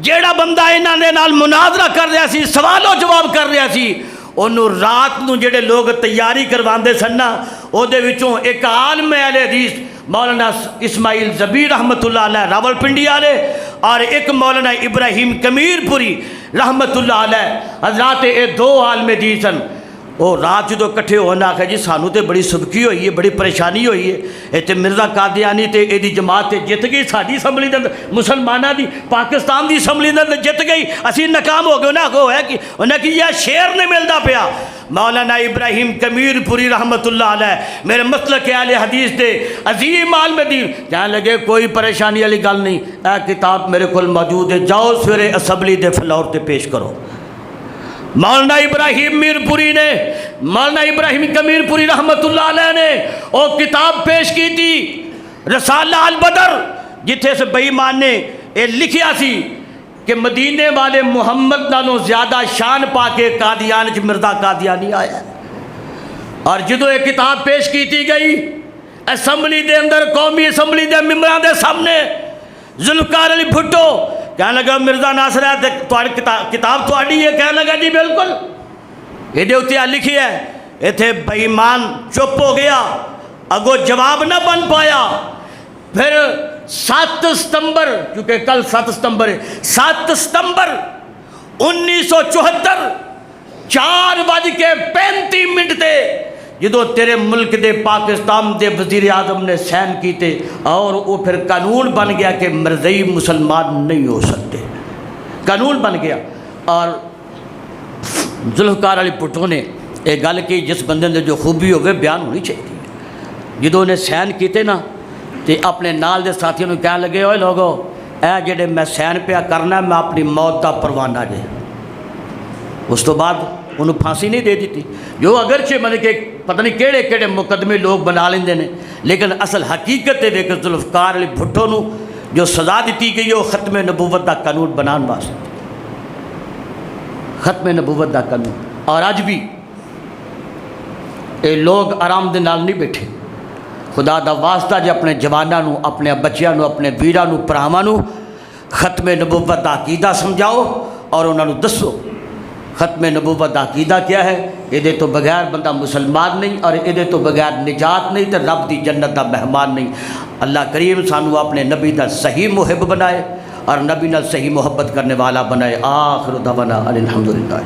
جیڑا بندہ انہاں دے نال مناظرہ کر رہا سی، سوال و جواب کر رہا سی، انہوں رات نو جڑے لوگ تیاری کرواندے سن نا، او دے وچوں ایک عالم اہل حدیث مولانا اسماعیل زبیر رحمت اللہ علیہ راول پنڈی والے اور ایک مولانا ابراہیم کمیر پوری رحمت اللہ علیہ حضرات، اے دو عالم حدیث سن۔ وہ رات جدو کٹھے ہونا آخر جی سانو تے بڑی سبکی ہوئی ہے، بڑی پریشانی ہوئی ہے، اے تے مرزا قادیانی تے اے دی جماعت تے جت گئی، ساڈی اسمبلی دے مسلمانہ دی پاکستان دی اسمبلی دے جت گئی، اسی ناکام ہو گئے۔ انہاں کو ہے کہ انہاں کی یہ شعر نہیں ملتا پیا۔ مولانا ابراہیم کمیر پوری رحمت اللہ علیہ میرے مسلک اہل حدیث دے عظیم عالم دین کہنے لگے کوئی پریشانی والی گل نہیں، اے کتاب میرے کول موجود ہے، جاؤ سویرے اسمبلی دے فلور تے پیش کرو۔ مولانا ابراہیم میر پوری نے، مولانا ابراہیم کمیر پوری رحمت اللہ علیہ نے وہ کتاب پیش کی تھی رسالہ البدر، جتھے سے بے ایمان نے یہ لکھیا سی کہ مدینے والے محمد نالوں زیادہ شان پا کے قادیان چ مرزا قادیانی آیا۔ اور جدو یہ کتاب پیش کی تھی گئی اسمبلی دے اندر، قومی اسمبلی دے ممبران دے سامنے، ذوالفقار علی بھٹو کہنے لگا مرزا ناصر ہے کتاب تھوڑی ہے؟ کہنے لگا جی بالکل، یہ دے اتیا لکھی ہے۔ یہ تھے بے ایمان چپ ہو گیا، اگو جواب نہ بن پایا۔ پھر 7 ستمبر، کیونکہ کل 7 ستمبر ہے، 7 ستمبر 1974 4:35 تے جدو تیرے ملک دے پاکستان دے وزیر اعظم نے سین کیتے اور وہ پھر قانون بن گیا کہ مرزئی مسلمان نہیں ہو سکتے، قانون بن گیا۔ اور ذوالفقار علی بھٹو نے ایک گل کی جس بندے نے جو خوبی ہوگی بیان ہونی چاہیے، جدو نے سین کیتے نا تے اپنے نال دے ساتھیوں نے کہنے لگے اوے لوگو اے جڑے میں سین پیا کرنا میں اپنی موت دا پروانہ دے۔ اس تو بعد انہوں پھانسی نہیں دے دیتی، جو اگرچہ میں نے کہ پتہ نہیں کیڑے کیڑے مقدمے لوگ بنا لیندے نے، لیکن اصل حقیقت ہے کہ ذوالفقار علی بھٹو نو جو سزا دیتی گئی وہ ختم نبوت دا قانون بنان واسطے، ختم نبوت دا قانون۔ اور اج بھی اے لوگ آرام دے نال نہیں بیٹھے، خدا دا واسطہ جے اپنے جواناں نو، اپنے بچیاں نو، اپنے ویراں نو، بھراواں نو ختم نبوت دا عقیدہ سمجھاؤ اور انہاں نو دسو ختم نبوت دا عقیدہ کیا ہے؟ یہ تو بغیر بندہ مسلمان نہیں، اور یہ تو بغیر نجات نہیں، تو رب دی جنت دا مہمان نہیں۔ اللہ کریم سانو اپنے نبی دا صحیح محب بنائے اور نبی نال صحیح محبت کرنے والا بنائے۔ آخر دعوانا الحمدللہ۔